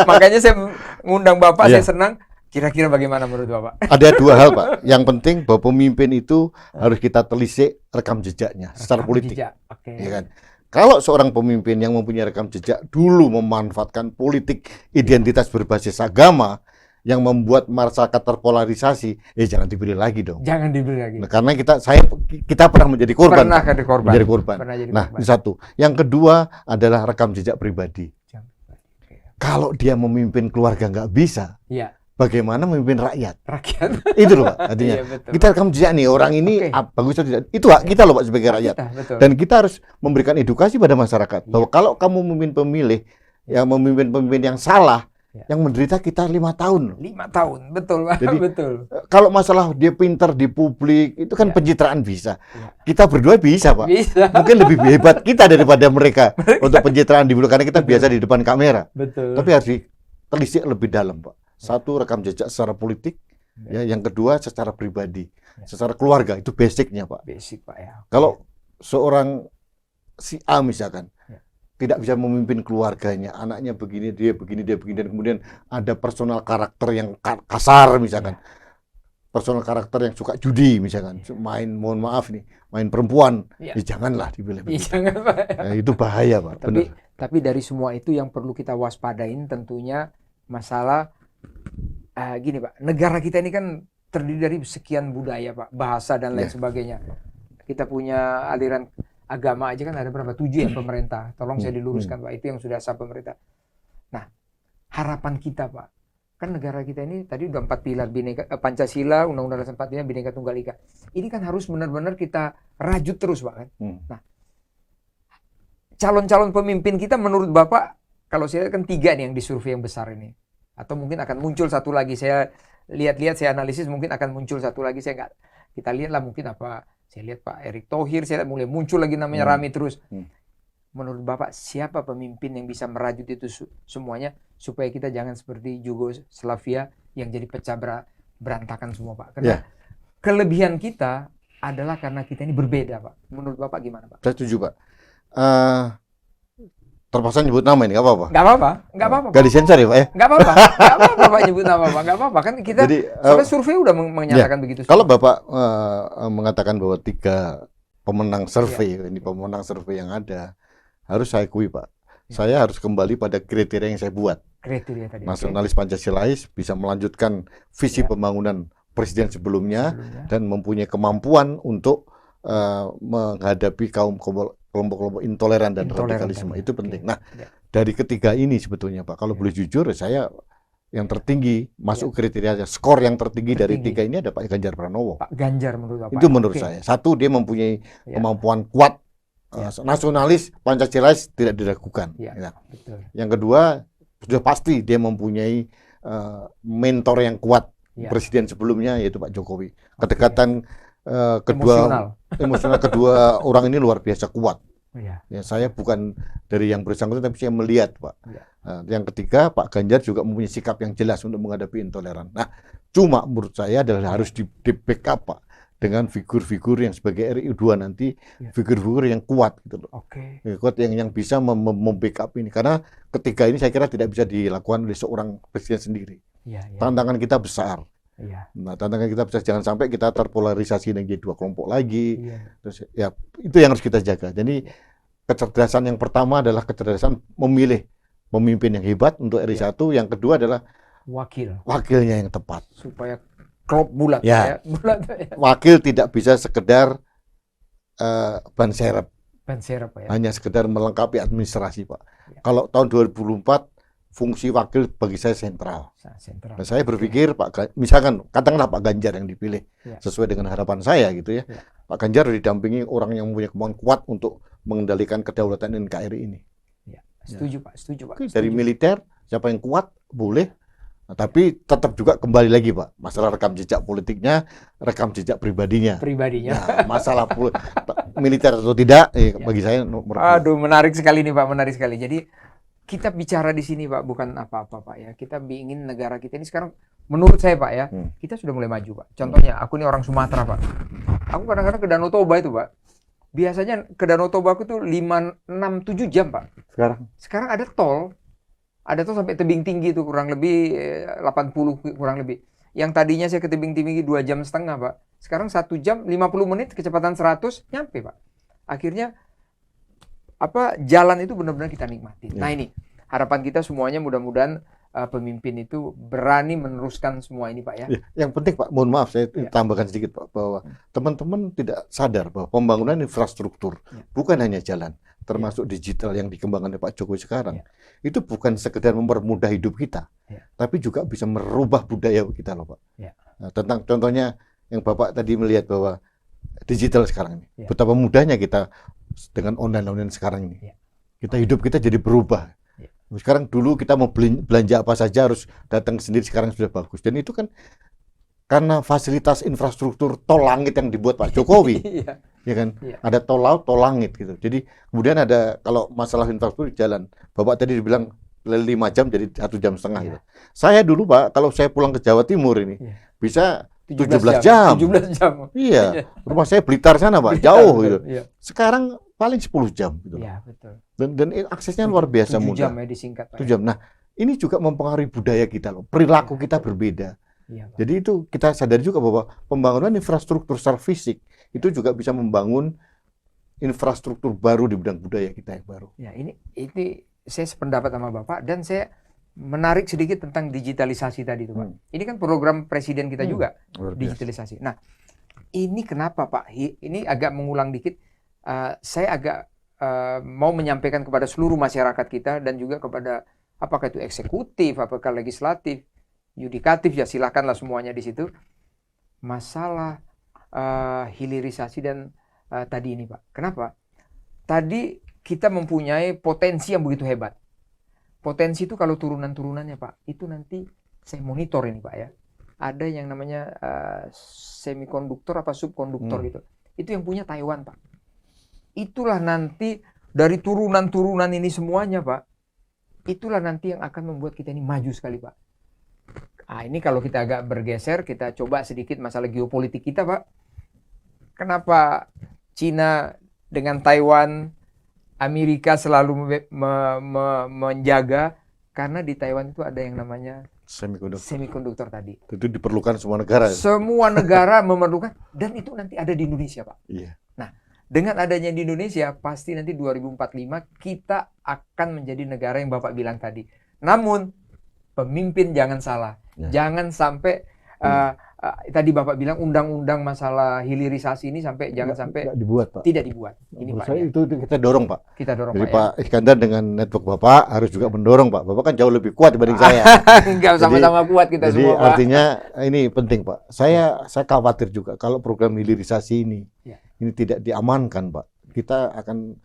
makanya saya ngundang Bapak, Ya. saya senang. Kira-kira bagaimana menurut Bapak? Ada dua hal, Pak. Yang penting bahwa pemimpin itu harus kita telisik rekam jejaknya secara politik. Jejak. Oke. Ya kan? Kalau seorang pemimpin yang mempunyai rekam jejak dulu memanfaatkan politik identitas berbasis agama yang membuat masyarakat terpolarisasi, jangan dipilih lagi dong. Jangan dibeli lagi. Nah, karena kita pernah menjadi korban. Pernah jadi korban. Menjadi korban. Pernah jadi Nah, korban. ini satu. Yang kedua adalah rekam jejak pribadi. Oke. Kalau dia memimpin keluarga nggak bisa, Iya, bagaimana memimpin rakyat? rakyat. Itu loh, Pak. Artinya Iya, betul. kita rekam jejak nih orang ini Oke. bagus atau tidak. Itu hak kita loh, Pak, sebagai rakyat. Betul. Dan kita harus memberikan edukasi pada masyarakat bahwa kalau kamu memimpin pemilih yang memimpin pemimpin yang salah, yang menderita kita 5 tahun. 5 tahun, betul, Pak. Jadi, betul. Kalau masalah dia pinter di publik, itu kan pencitraan bisa. Kita berdua bisa, Pak. Bisa. Mungkin lebih hebat kita daripada mereka untuk pencitraan di publik karena kita biasa di depan kamera. Betul. Tapi harus ditelisik lebih dalam, Pak. Satu, rekam jejak secara politik. Ya, yang kedua secara pribadi, secara keluarga, itu basicnya, Pak. Basic, Pak ya. Kalau seorang si A misalkan tidak bisa memimpin keluarganya, anaknya begini, dia begini, dan kemudian ada personal karakter yang kasar misalkan, personal karakter yang suka judi misalkan, mohon maaf nih, main perempuan, janganlah dipilih. Jangan, Pak. Itu bahaya, Pak. Tapi dari semua itu yang perlu kita waspadain tentunya masalah gini, Pak. Negara kita ini kan terdiri dari sekian budaya, Pak, bahasa dan lain sebagainya. Kita punya aliran agama aja kan ada berapa? 7 ya pemerintah. Tolong saya diluruskan, Pak. Itu yang sudah sah pemerintah. Nah, harapan kita, Pak, kan negara kita ini tadi udah 4 pilar Bhinneka, Pancasila, Undang-Undang Dasar 45, Bhinneka Tunggal Ika. Ini kan harus benar-benar kita rajut terus, Pak, kan? Nah, calon-calon pemimpin kita menurut Bapak, kalau saya lihat kan 3 nih yang disurvei yang besar ini. Atau mungkin akan muncul satu lagi. Saya lihat-lihat, saya analisis mungkin akan muncul satu lagi. Saya nggak, kita lihatlah mungkin apa. Saya lihat Pak Erick Thohir, saya lihat mulai muncul lagi namanya rame terus. Menurut Bapak siapa pemimpin yang bisa merajut itu semuanya supaya kita jangan seperti Yugoslavia yang jadi pecah berantakan semua, Pak. Karena kelebihan kita adalah karena kita ini berbeda, Pak. Menurut Bapak gimana, Pak? Saya setuju, Pak. Terpaksa nyebut nama ini, nggak apa-apa? Nggak apa-apa, nggak apa-apa. Nggak disensor ya, Pak ya? Nggak apa-apa, nggak apa-apa Pak nyebut nama, Pak. Nggak apa-apa kan kita. Jadi, soalnya survei udah menyatakan begitu. Kalau Bapak mengatakan bahwa 3 pemenang survei, ini pemenang survei yang ada, harus saya akui Pak, saya harus kembali pada kriteria yang saya buat. Kriteria tadi. Nasionalis Pancasilais bisa melanjutkan visi pembangunan presiden sebelumnya dan mempunyai kemampuan untuk menghadapi kelompok-kelompok intoleran dan radikalisme. Itu penting. Nah, dari ketiga ini sebetulnya Pak, kalau boleh jujur, saya yang tertinggi masuk kriteria skor yang tertinggi dari tiga ini ada Pak Ganjar Pranowo. Pak Ganjar menurut Bapak. Itu menurut saya. Satu, dia mempunyai kemampuan kuat, nasionalis Pancasilais tidak diragukan. Betul. Yang kedua, sudah pasti dia mempunyai mentor yang kuat, presiden sebelumnya yaitu Pak Jokowi. Kedekatan emosional kedua orang ini luar biasa kuat. Ya, saya bukan dari yang bersangkutan tapi saya melihat Pak. Yang ketiga, Pak Ganjar juga mempunyai sikap yang jelas untuk menghadapi intoleran. Nah, cuma menurut saya adalah harus di backup Pak dengan figur-figur yang sebagai RI2 nanti, figur-figur yang kuat gitu loh. Kuat yang bisa membackup ini, karena ketiga ini saya kira tidak bisa dilakukan oleh seorang presiden sendiri. Tantangan kita besar. Nah, tantangan kita besar, jangan sampai kita terpolarisasi dengan dua kelompok lagi. Terus ya itu yang harus kita jaga. Jadi kecerdasan yang pertama adalah kecerdasan memilih pemimpin yang hebat untuk RI1, yang kedua adalah wakilnya yang tepat supaya klop bulat bulat. Wakil tidak bisa sekedar ban serep hanya sekedar melengkapi administrasi Pak. Kalau tahun 2004 fungsi wakil bagi saya sentral. Nah, saya berpikir misalkan katakanlah Pak Ganjar yang dipilih sesuai dengan harapan saya gitu ya. Pak Ganjar didampingi orang yang mempunyai kemampuan kuat untuk mengendalikan kedaulatan NKRI ini. Setuju Pak, setuju Pak. Dari militer siapa yang kuat boleh. Nah, tapi tetap juga kembali lagi Pak, masalah rekam jejak politiknya, rekam jejak pribadinya. Nah, masalah militer atau tidak, bagi saya nomor. Aduh, menarik sekali nih Pak, menarik sekali. Jadi kita bicara di sini Pak bukan apa-apa Pak ya. Kita ingin negara kita ini sekarang, menurut saya Pak ya, kita sudah mulai maju Pak. Contohnya, aku ini orang Sumatera Pak. Aku kadang-kadang ke Danau Toba itu Pak. Biasanya ke Danau Toba aku tuh 5, 6, 7 jam Pak. Sekarang ada tol. Ada tuh sampai tebing tinggi itu kurang lebih 80 kurang lebih. Yang tadinya saya ke tebing tinggi 2,5 jam Pak. Sekarang 1 jam 50 menit kecepatan 100 nyampe Pak. Akhirnya jalan itu benar-benar kita nikmati. Nah ini harapan kita semuanya mudah-mudahan pemimpin itu berani meneruskan semua ini Pak ya. Yang penting Pak, mohon maaf saya tambahkan sedikit Pak, bahwa teman-teman tidak sadar bahwa pembangunan infrastruktur bukan hanya jalan, termasuk digital yang dikembangkan oleh Pak Jokowi sekarang, itu bukan sekedar mempermudah hidup kita, tapi juga bisa merubah budaya kita loh Pak. Nah, tentang contohnya yang Bapak tadi melihat bahwa digital sekarang ini, betapa mudahnya kita dengan online sekarang ini, hidup kita jadi berubah. Sekarang dulu kita mau belanja apa saja harus datang sendiri, sekarang sudah bagus. Dan itu kan karena fasilitas infrastruktur tol langit yang dibuat Pak Jokowi. Ya kan? Ada tol laut, tol langit gitu. Jadi kemudian ada, kalau masalah infrastruktur jalan, Bapak tadi dibilang 5 jam jadi 1,5 jam gitu. Saya dulu Pak, kalau saya pulang ke Jawa Timur ini bisa 17 jam. 17 jam. Iya. Rumah saya Blitar sana Pak, jauh gitu. Sekarang paling 10 jam gitu. Betul. Dan aksesnya luar biasa mudah. 7 jam ya disingkat Pak. 7 jam. Nah, ini juga mempengaruhi budaya kita loh. Perilaku kita berbeda. Jadi itu kita sadari juga bahwa pembangunan infrastruktur secara fisik itu juga bisa membangun infrastruktur baru di bidang budaya kita yang baru. Ya, ini saya sependapat sama Bapak, dan saya menarik sedikit tentang digitalisasi tadi itu Pak. Ini kan program presiden kita juga, digitalisasi. Nah, ini kenapa Pak? Ini agak mengulang dikit. Saya agak mau menyampaikan kepada seluruh masyarakat kita dan juga kepada apakah itu eksekutif, apakah legislatif, yudikatif, ya silakanlah semuanya di situ. Masalah hilirisasi dan tadi ini Pak. Kenapa? Tadi kita mempunyai potensi yang begitu hebat. Potensi itu kalau turunan-turunannya Pak, itu nanti saya monitor ini Pak ya. Ada yang namanya semikonduktor apa subkonduktor gitu. Itu yang punya Taiwan Pak. Itulah nanti dari turunan-turunan ini semuanya Pak. Itulah nanti yang akan membuat kita ini maju sekali Pak. Ini kalau kita agak bergeser, kita coba sedikit masalah geopolitik kita Pak. Kenapa Cina dengan Taiwan, Amerika selalu menjaga? Karena di Taiwan itu ada yang namanya semikonduktor tadi. Itu diperlukan semua negara. Semua negara memerlukan, dan itu nanti ada di Indonesia Pak. Iya. Nah, Dengan adanya di Indonesia, pasti nanti 2045 kita akan menjadi negara yang Bapak bilang tadi. Namun, pemimpin jangan salah. Ya. Jangan sampai, tadi Bapak bilang undang-undang masalah hilirisasi ini jangan sampai Nggak dibuat, Pak. tidak dibuat. Ini Menurut Pak saya ya. itu kita dorong, Pak. Kita dorong Jadi Pak ya. Pak Iskandar dengan network Bapak harus juga mendorong, Pak. Bapak kan jauh lebih kuat dibanding saya. Enggak, sama-sama kuat kita Jadi semua Pak. artinya ini penting, Pak. Saya khawatir juga kalau program hilirisasi ini Ya. ini tidak diamankan, Pak. Kita akan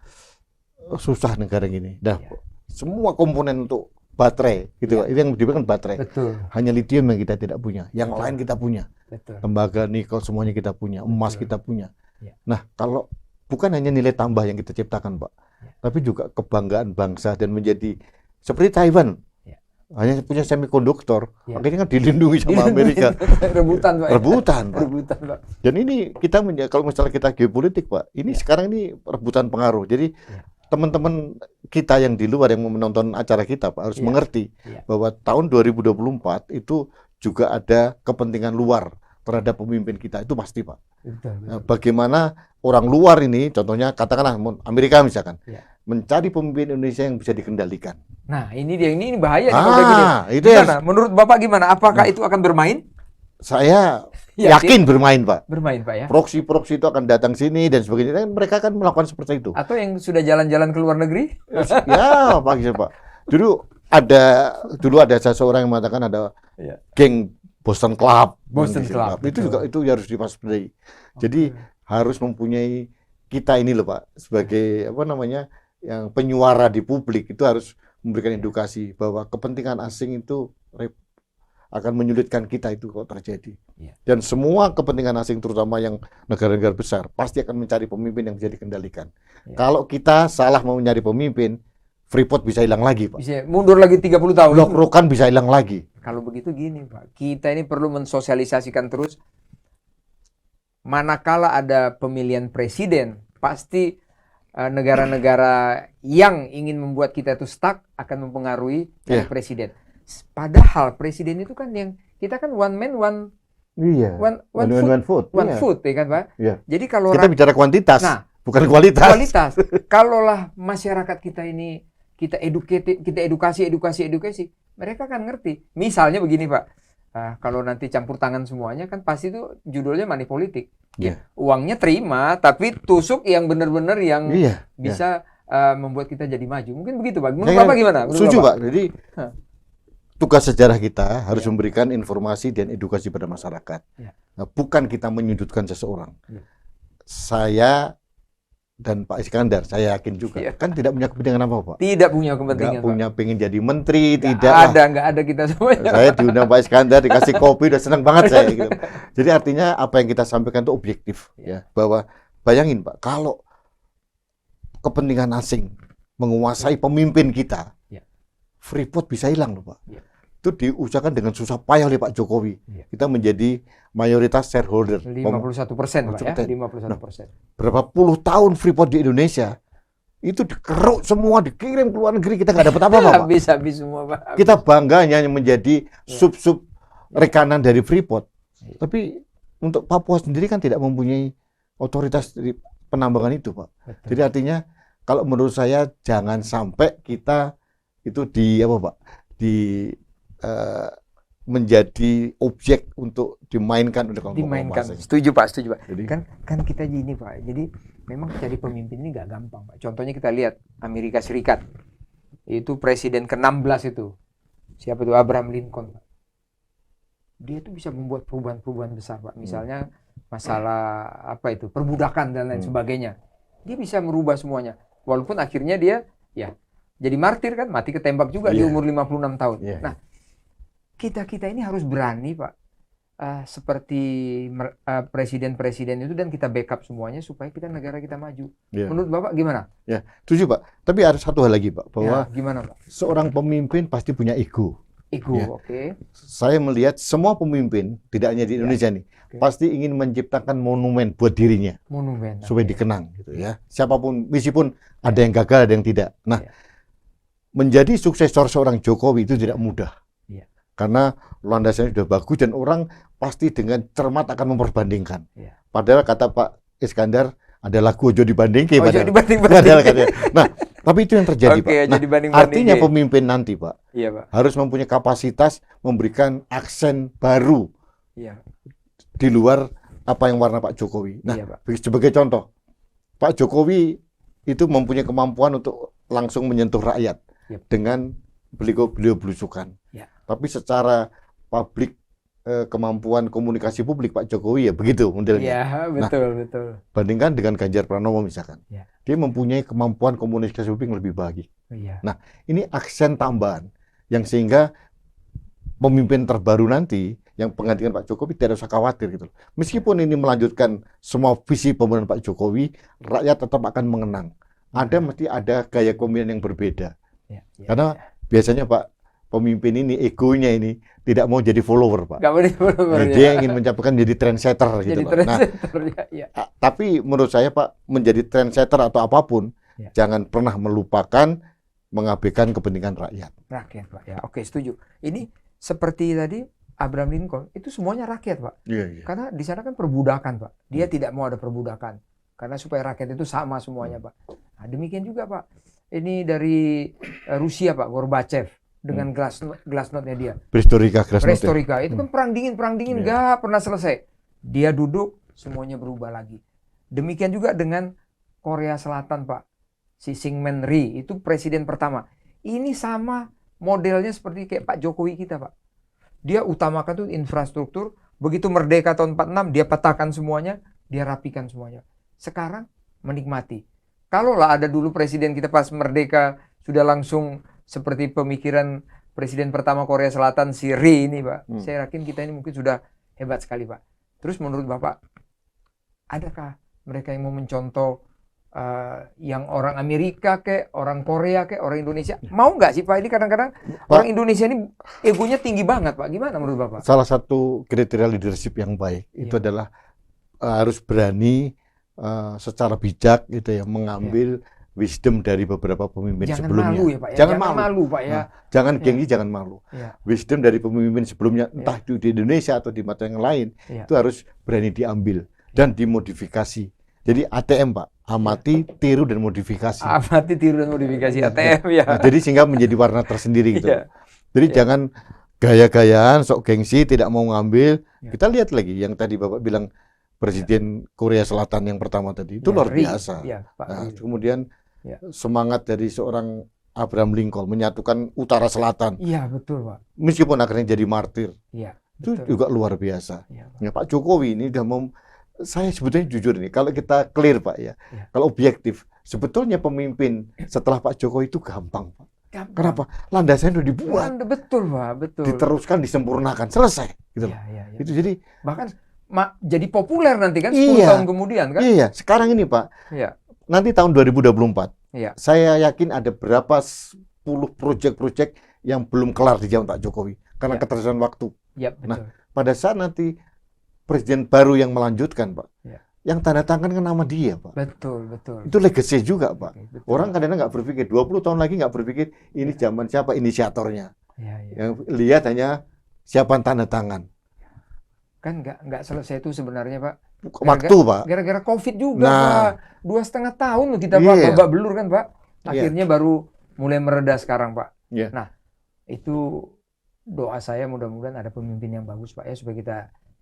susah negara ini. Dah, Ya. semua komponen untuk baterai gitu, Ya. Pak. Itu yang diberikan baterai. Betul, Hanya lithium yang kita tidak punya. Yang lain kita punya. betul. Tembaga, nikel semuanya kita punya. Emas Betul. kita punya. Ya. Nah, kalau bukan hanya nilai tambah yang kita ciptakan, Pak, Ya. tapi juga kebanggaan bangsa dan menjadi seperti Taiwan. Ya. Hanya punya semikonduktor, Ya. akhirnya kan dilindungi sama Amerika. Rebutan Pak. Rebutan, Pak. Rebutan Pak. Dan ini kita kalau misalnya kita geopolitik, Pak, ini sekarang ini rebutan pengaruh. Jadi Ya. teman-teman kita yang di luar yang menonton acara kita, Pak, harus Ya. mengerti Ya. bahwa tahun 2024 itu juga ada kepentingan luar terhadap pemimpin kita. Itu pasti, Pak. Betul, Nah, bagaimana orang luar ini, contohnya katakanlah Amerika misalkan, Ya. mencari pemimpin Indonesia yang bisa dikendalikan. Nah, ini dia, ini bahaya nih kalau kayak gini. Itu ya. Gimana? Menurut Bapak gimana? Apakah itu akan bermain? Saya Yakin? yakin bermain, Pak. Bermain Pak ya. Proksi-proksi itu akan datang sini dan sebagainya. Dan mereka akan melakukan seperti itu. Atau yang sudah jalan-jalan ke luar negeri? Ya, Pak Gisel, Pak. Dulu ada seseorang yang mengatakan ada Ya. geng Boston Club. Boston Gisel, Club, Pak. Itu betul. juga itu harus diwaspadai. Jadi harus mempunyai kita ini loh, Pak, sebagai apa namanya yang penyuara di publik itu harus memberikan edukasi bahwa kepentingan asing itu akan menyulitkan kita itu kalau terjadi. Ya. Dan semua kepentingan asing terutama yang negara-negara besar pasti akan mencari pemimpin yang bisa dikendalikan. Ya. Kalau kita salah mau mencari pemimpin, Freeport bisa hilang lagi, Pak. Bisa mundur lagi 30 tahun. Blok-blokan bisa hilang lagi. Kalau begitu gini Pak, kita ini perlu mensosialisasikan terus. Manakala ada pemilihan presiden, pasti negara-negara yang ingin membuat kita itu stuck akan mempengaruhi dari Iya. presiden. Padahal presiden itu kan yang kita kan one man Iya. one food. one Iya. food ya kan Pak. Iya. Jadi kalau Kita bicara kuantitas, Nah, bukan kualitas. kualitas, kalaulah masyarakat kita ini kita edukasi, mereka akan ngerti. Misalnya begini Pak, kalau nanti campur tangan semuanya kan pasti itu judulnya money politik. Iya. Uangnya terima, tapi tusuk yang benar-benar yang Iya. bisa membuat kita jadi maju. Mungkin begitu Pak. Menurut Saya Bapak gimana? Menurut Setuju, Bapak? Pak. Jadi Hah. tugas sejarah kita harus Ya. memberikan informasi dan edukasi pada masyarakat. Ya. Nah, bukan kita menyudutkan seseorang. Ya. Saya dan Pak Iskandar, saya yakin juga, Ya. kan tidak punya kepentingan apa, Pak. Tidak punya Nggak kepentingan. punya pengen jadi menteri, Pak. tidak. lah. Nggak ada kita semuanya. Saya diundang Pak Iskandar, dikasih kopi, udah senang banget saya. Gitu. Jadi artinya apa yang kita sampaikan itu objektif, ya. Bahwa bayangin Pak, kalau kepentingan asing menguasai pemimpin kita, Ya. Freeport bisa hilang loh Pak. Ya. Itu diusahakan dengan susah payah oleh Pak Jokowi. Ya. Kita menjadi mayoritas shareholder. 51% Pak ya, 51%. 51%. Berapa puluh tahun Freeport di Indonesia itu dikeruk semua, dikirim ke luar negeri, kita nggak dapat apa-apa Pak. Habis semua Pak. Kita bangga hanya menjadi sub-sub rekanan dari Freeport. Ya. Tapi untuk Papua sendiri kan tidak mempunyai otoritas dari penambangan itu Pak. Betul. Jadi artinya kalau menurut saya jangan sampai kita itu menjadi objek untuk dimainkan oleh kelompok asing. Setuju Pak. Jadi Kan kita gini Pak. Jadi memang jadi pemimpin ini nggak gampang Pak. Contohnya kita lihat Amerika Serikat. Itu presiden ke-16 itu. Siapa itu? Abraham Lincoln Pak. Dia itu bisa membuat perubahan-perubahan besar Pak. Misalnya masalah apa itu? Perbudakan dan lain sebagainya. Dia bisa merubah semuanya. Walaupun akhirnya dia ya jadi martir kan, mati ketembak juga di Iya. umur 56 tahun. Iya. Nah, kita ini harus berani Pak. Seperti presiden-presiden itu dan kita backup semuanya supaya negara kita maju. Iya. Menurut Bapak gimana? ya, setuju Pak. Tapi ada satu hal lagi Pak, bahwa Ya, gimana Pak? seorang pemimpin pasti punya ego. Ego, Ya. oke. Saya melihat semua pemimpin, tidak hanya di Indonesia nih, Oke. pasti ingin menciptakan monumen buat dirinya Monumen. supaya oke. dikenang gitu ya. Siapapun, meskipun ada yang gagal, ada yang tidak. Nah, Ya. menjadi suksesor seorang Jokowi itu tidak mudah. Ya. Karena landasannya sudah bagus dan orang pasti dengan cermat akan memperbandingkan. Ya. Padahal kata Pak Iskandar, ada lagu ojo dibandingke Ojo padahal. dibanding-bandingke. Padahal katanya. Nah, tapi itu yang terjadi, Oke, Pak. ojo Nah, dibanding-bandingke. artinya pemimpin nanti, Pak, Iya, Pak. harus mempunyai kapasitas memberikan aksen baru Iya. di luar apa yang warna Pak Jokowi. Nah, Iya, Pak. sebagai contoh, Pak Jokowi itu mempunyai kemampuan untuk langsung menyentuh rakyat Yep. dengan beliau belusukan. Ya. Tapi secara publik, kemampuan komunikasi publik Pak Jokowi ya begitu modelnya. Iya, betul. Bandingkan dengan Ganjar Pranowo misalkan. Ya. Dia mempunyai kemampuan komunikasi publik yang lebih baik. Iya. Nah, ini aksen tambahan yang sehingga pemimpin terbaru nanti yang penggantikan Pak Jokowi tidak usah khawatir gitu. Meskipun ini melanjutkan semua visi pemerintahan Pak Jokowi, rakyat tetap akan mengenang. Mesti ada gaya kepemimpinan yang berbeda. Ya, Karena biasanya Pak pemimpin ini egonya ini tidak mau jadi follower, Pak. nggak boleh Nah, dia ingin mencapai jadi trendsetter gitu, jadi Pak. Nah, trendsetter, ya. tapi menurut saya Pak, menjadi trendsetter atau apapun, Ya. jangan pernah melupakan mengabaikan kepentingan rakyat. Rakyat, Pak. Ya, oke, setuju. Ini seperti tadi Abraham Lincoln, itu semuanya rakyat, Pak. Iya. Karena di sana kan perbudakan, Pak. Dia tidak mau ada perbudakan. Karena supaya rakyat itu sama semuanya, Pak. Nah, demikian juga, Pak. Ini dari Rusia, Pak, Gorbachev dengan glasnost-nya dia. Perestroika, Perestroika itu kan perang dingin Iya. nggak pernah selesai. Dia duduk, semuanya berubah lagi. Demikian juga dengan Korea Selatan, Pak. Si Syngman Rhee itu presiden pertama. Ini sama modelnya seperti kayak Pak Jokowi kita, Pak. Dia utamakan tuh infrastruktur. Begitu merdeka tahun 46, dia petakan semuanya, dia rapikan semuanya. Sekarang menikmati. Kalaulah ada dulu presiden kita pas merdeka sudah langsung seperti pemikiran presiden pertama Korea Selatan si Rhee ini, Pak. Saya yakin kita ini mungkin sudah hebat sekali, Pak. Terus menurut Bapak, adakah mereka yang mau mencontoh yang orang Amerika kek, orang Korea kek, orang Indonesia? Mau nggak sih, Pak? Ini kadang-kadang orang Indonesia ini egonya tinggi banget, Pak. Gimana menurut Bapak? Salah satu kriteria leadership yang baik itu adalah harus berani secara bijak gitu ya mengambil wisdom dari beberapa pemimpin sebelumnya. Malu ya, Pak. Ya? Jangan malu, Pak ya. Nah, jangan gengsi, jangan malu. Ya. Wisdom dari pemimpin sebelumnya, entah di Indonesia atau di mata yang lain, itu harus berani diambil dan dimodifikasi. Jadi ATM, Pak, amati, tiru dan modifikasi. Amati, tiru dan modifikasi ATM ya. Nah, jadi sehingga menjadi warna tersendiri gitu. Iya. Jadi jangan gaya-gayaan, sok gengsi, tidak mau ngambil. Ya. Kita lihat lagi yang tadi Bapak bilang Presiden Korea Selatan yang pertama tadi itu luar biasa. Ya, Pak. Nah, kemudian Ya. semangat dari seorang Abraham Lincoln menyatukan utara selatan. Iya, betul, Pak. Meskipun akhirnya jadi martir. Iya. Itu betul. juga luar biasa. Ya, Pak. Ya, Pak Jokowi ini udah mau, saya sebetulnya jujur nih, kalau kita clear Pak ya, kalau objektif, sebetulnya pemimpin setelah Pak Jokowi itu gampang, Pak. Gampang. Kenapa? Landasannya udah dibuat, Betul, Pak, betul. diteruskan, disempurnakan, selesai. Gitu loh. Iya. Itu jadi, Bahkan jadi populer nanti kan 10 tahun kemudian kan? iya, sekarang ini Pak, Iya. nanti tahun 2024, Iya. saya yakin ada berapa 10 proyek-proyek yang belum kelar di zaman Pak Jokowi karena Ya. ketersediaan waktu. Iya, betul. Nah, pada saat nanti presiden baru yang melanjutkan, Pak, Ya. yang tanda tangan kan nama dia, Pak. Betul. Itu legacy juga, Pak. Betul. Orang kadang-kadang nggak berpikir, 20 tahun lagi nggak berpikir ini zaman siapa inisiatornya. Iya. Yang lihat hanya siapa tanda tangan. Kan nggak selesai itu sebenarnya, Pak. Waktu, Pak. Gara-gara COVID juga, Nah. Pak. 2,5 tahun loh kita, Pak, Iya. babak belur kan, Pak. Akhirnya baru mulai mereda sekarang, Pak. Iya. Nah, itu doa saya mudah-mudahan ada pemimpin yang bagus, Pak, ya, supaya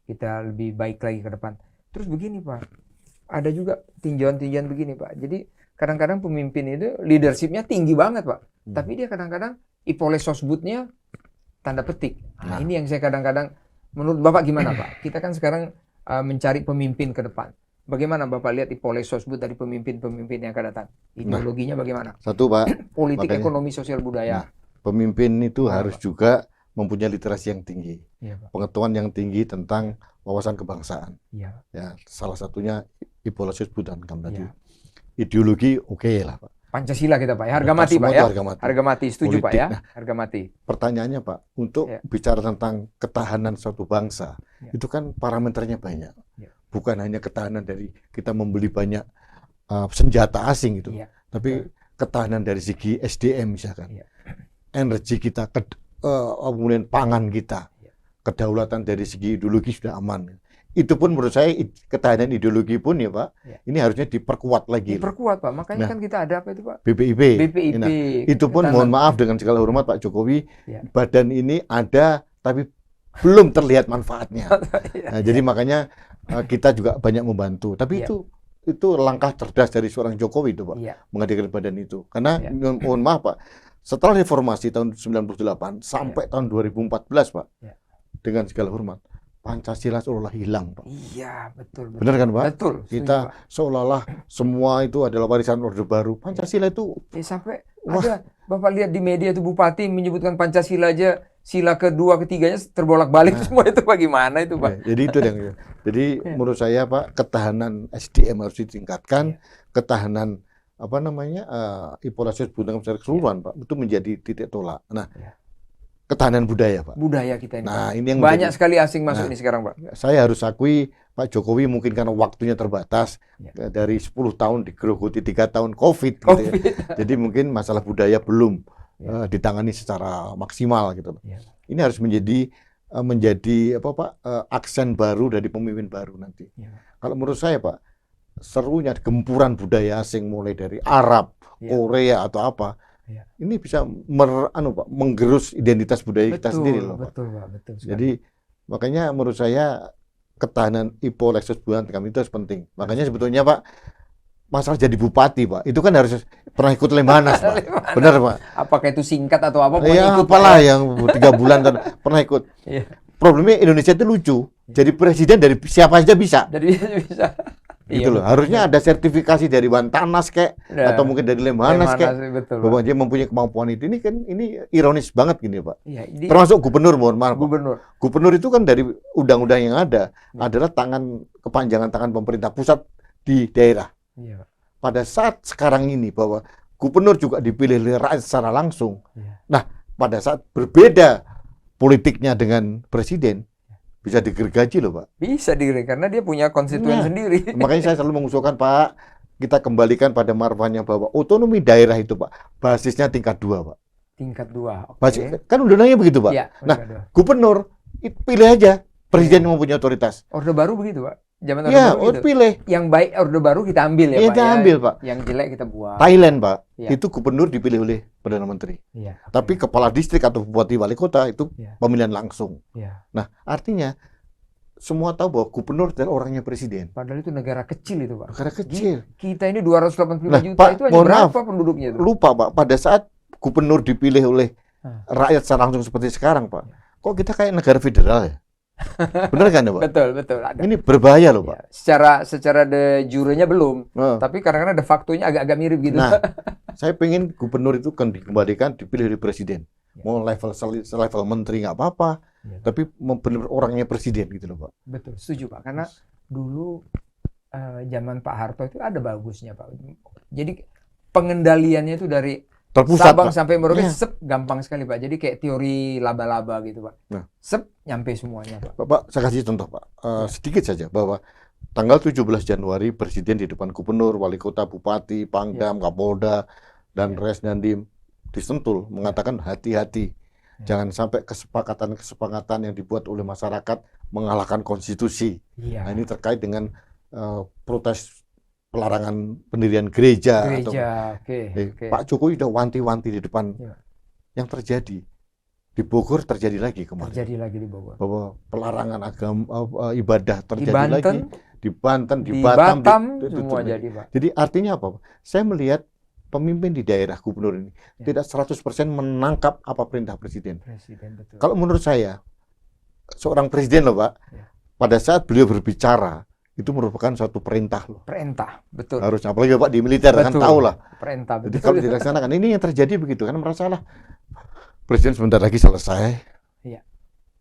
kita lebih baik lagi ke depan. Terus begini, Pak. Ada juga tinjauan-tinjauan begini, Pak. Jadi kadang-kadang pemimpin itu leadership-nya tinggi banget, Pak. Tapi dia kadang-kadang ipoles sosbudnya tanda petik. Nah, ini yang saya kadang-kadang, menurut Bapak gimana, Pak? Kita kan sekarang mencari pemimpin ke depan. Bagaimana Bapak lihat ipoles sosbud dari pemimpin-pemimpin yang akan datang? Ideologinya bagaimana? Satu, Pak, Politik, makanya- ekonomi, sosial, budaya. pemimpin itu Nah, harus juga mempunyai literasi yang tinggi, Iya, Pak. pengetahuan yang tinggi tentang wawasan kebangsaan. Iya. Ya, salah satunya Hippolytus Budhankam tadi. Iya. Ideologi oke lah, Pak. Pancasila kita, Pak, ya. Harga Nah, mati, semua Pak, itu ya. harga mati. Harga mati, setuju, Pak, Politik. ya. Nah, Harga mati. pertanyaannya, Pak, untuk Ya. bicara tentang ketahanan suatu bangsa, Ya. itu kan parameternya banyak. Ya. Bukan hanya ketahanan dari kita membeli banyak senjata asing gitu, Iya. tapi ketahanan dari segi SDM misalkan, Iya. energi kita, kemudian pangan kita, Ya. kedaulatan dari segi ideologi sudah aman. itu pun menurut saya ketahanan ideologi pun ya Pak, Ya. ini harusnya diperkuat lagi. Diperkuat Pak, makanya Nah. kan kita ada apa itu Pak? BPIP. BPIP. Nah, itu pun Ketahanan. mohon maaf dengan segala hormat Pak Jokowi, Ya. badan ini ada tapi belum terlihat manfaatnya. Ya. Nah, jadi makanya kita juga banyak membantu. Tapi Ya. itu langkah cerdas dari seorang Jokowi itu Pak, Iya. menghadirkan badan itu. Karena Ya. mohon maaf Pak, setelah reformasi tahun 98 sampai tahun 2014 Pak, Ya. dengan segala hormat, Pancasila seolah hilang Pak. Iya, betul. Benar kan Pak? Betul. setuju, Kita Pak. seolah-olah semua itu adalah warisan Orde Baru. Pancasila itu Sampai Wah. ada Bapak lihat di media itu bupati menyebutkan Pancasila aja sila kedua ketiganya terbolak-balik semua itu bagaimana itu Pak? ya, jadi itu yang jadi Ya. menurut saya Pak, ketahanan SDM harus ditingkatkan, ketahanan apa namanya populasi budaya secara keseluruhan Pak, itu menjadi titik tolak. Nah, Ya. ketahanan budaya Pak. Budaya kita ini. Nah, Pak. ini yang Banyak menjadi- sekali asing masuk Nah. ini sekarang Pak. saya harus akui Pak Jokowi mungkin karena waktunya terbatas, Ya. dari 10 tahun digerogoti 3 tahun COVID, gitu ya. Jadi mungkin masalah budaya belum Ya. ditangani secara maksimal gitu loh. Ya. Ini harus menjadi apa Pak, aksen baru dari pemimpin baru nanti. Ya. Kalau menurut saya Pak, serunya gempuran budaya asing mulai dari Arab, Ya. Korea atau apa, Ya. ini bisa Pak, menggerus identitas budaya kita sendiri loh Pak. Betul Pak, betul sekali. Jadi makanya menurut saya ketahanan IPO Lexus Buan kami itu harus penting. Makanya sebetulnya Pak, masalah jadi bupati Pak, itu kan harus pernah ikut Lemhanas Pak. Lemhanas. Benar Pak. Apakah itu singkat atau apa? Pokoknya Ya ikut, apalah Pak, ya. yang 3 bulan pernah ikut. Iya. Problemnya Indonesia itu lucu. Jadi presiden dari siapa saja bisa. Jadi bisa. Gitu loh. betul. Harusnya ada sertifikasi dari Wantanas kayak Ya. atau mungkin dari Lemhanas kayak betul. bahwa Pak. dia mempunyai kemampuan itu. Ini kan ironis banget gini Pak. Iya, ini Termasuk gubernur, mohon maaf. Pak. gubernur. Gubernur itu kan dari undang-undang yang ada Ya. adalah kepanjangan tangan pemerintah pusat di daerah. Iya, Pak. Pada saat sekarang ini bahwa gubernur juga dipilih oleh rakyat secara langsung. Iya. Nah, pada saat berbeda politiknya dengan presiden, bisa digergaji loh Pak. Bisa diri karena dia punya konstituen Nah, sendiri. Makanya saya selalu mengusulkan Pak, kita kembalikan pada marwahnya bahwa otonomi daerah itu Pak, basisnya tingkat 2 Pak. Tingkat 2. Oke. Basis, kan undang-undangnya begitu Pak. Iya, Nah, tingkat 2. gubernur pilih aja presiden yang mempunyai otoritas. Orde Baru begitu, Pak. Zaman Orde Ya, Baru gitu. pilih. Yang baik Orde Baru kita ambil ya, Iya, Pak. kita ya. ambil, Pak. Yang jelek kita buang. Thailand Pak, Iya. itu gubernur dipilih oleh Perdana Menteri. Iya. Tapi kepala distrik atau bupati wali kota itu Iya. pemilihan langsung. Iya. Nah, artinya semua tahu bahwa gubernur adalah orangnya presiden. Padahal itu negara kecil itu, Pak. Negara kecil. Kita ini 285 Nah, juta Pak, itu hanya mohon berapa penduduknya itu? Lupa Pak, pada saat gubernur dipilih oleh Ah. rakyat secara langsung seperti sekarang Pak, kok kita kayak negara federal ya? Benar kan ya Pak? Betul, betul. Ada. Ini berbahaya loh Pak. Ya, secara de jure-nya belum, Nah, tapi kadang-kadang de facto-nya agak-agak mirip gitu. Nah, saya pengen gubernur itu kan dikembalikan dipilih oleh presiden. Ya. Mau level menteri nggak apa-apa, Ya. tapi benar orangnya presiden gitu loh Pak. Betul, setuju Pak. Karena dulu zaman Pak Harto itu ada bagusnya Pak. Jadi pengendaliannya itu dari Terpusat Sabang Pak. sampai Merauke Iya. gampang sekali Pak. Jadi kayak teori laba-laba gitu Pak. Nah. Nyampe semuanya Pak. Bapak, saya kasih contoh Pak, sedikit saja bahwa tanggal 17 Januari presiden di depan gubernur, wali kota, bupati, pangdam, kapolda, dan res dandim di Sentul mengatakan hati-hati, jangan sampai kesepakatan-kesepakatan yang dibuat oleh masyarakat mengalahkan konstitusi. Iya. Nah, ini terkait dengan protes pelarangan pendirian gereja. Gereja, oke. Pak Jokowi udah wanti-wanti di depan. Ya. Yang terjadi di Bogor terjadi lagi kemarin. Terjadi lagi di Bogor. Bahwa pelarangan agama ibadah Di terjadi Banten, lagi di Banten, di Batam, Batam, ditutup semua lagi. jadi Pak. Jadi artinya apa? Saya melihat pemimpin di daerah gubernur ini Ya. tidak 100% menangkap apa perintah presiden. Presiden betul. Kalau menurut saya, seorang presiden loh Pak, Ya. pada saat beliau berbicara, itu merupakan suatu perintah loh. Perintah, betul. Harusnya, apalagi Pak di militer, kan Betul. tahu lah. Perintah, Jadi betul. kalau dilaksanakan, ini yang terjadi begitu, kan merasa lah, presiden sebentar lagi selesai. Iya.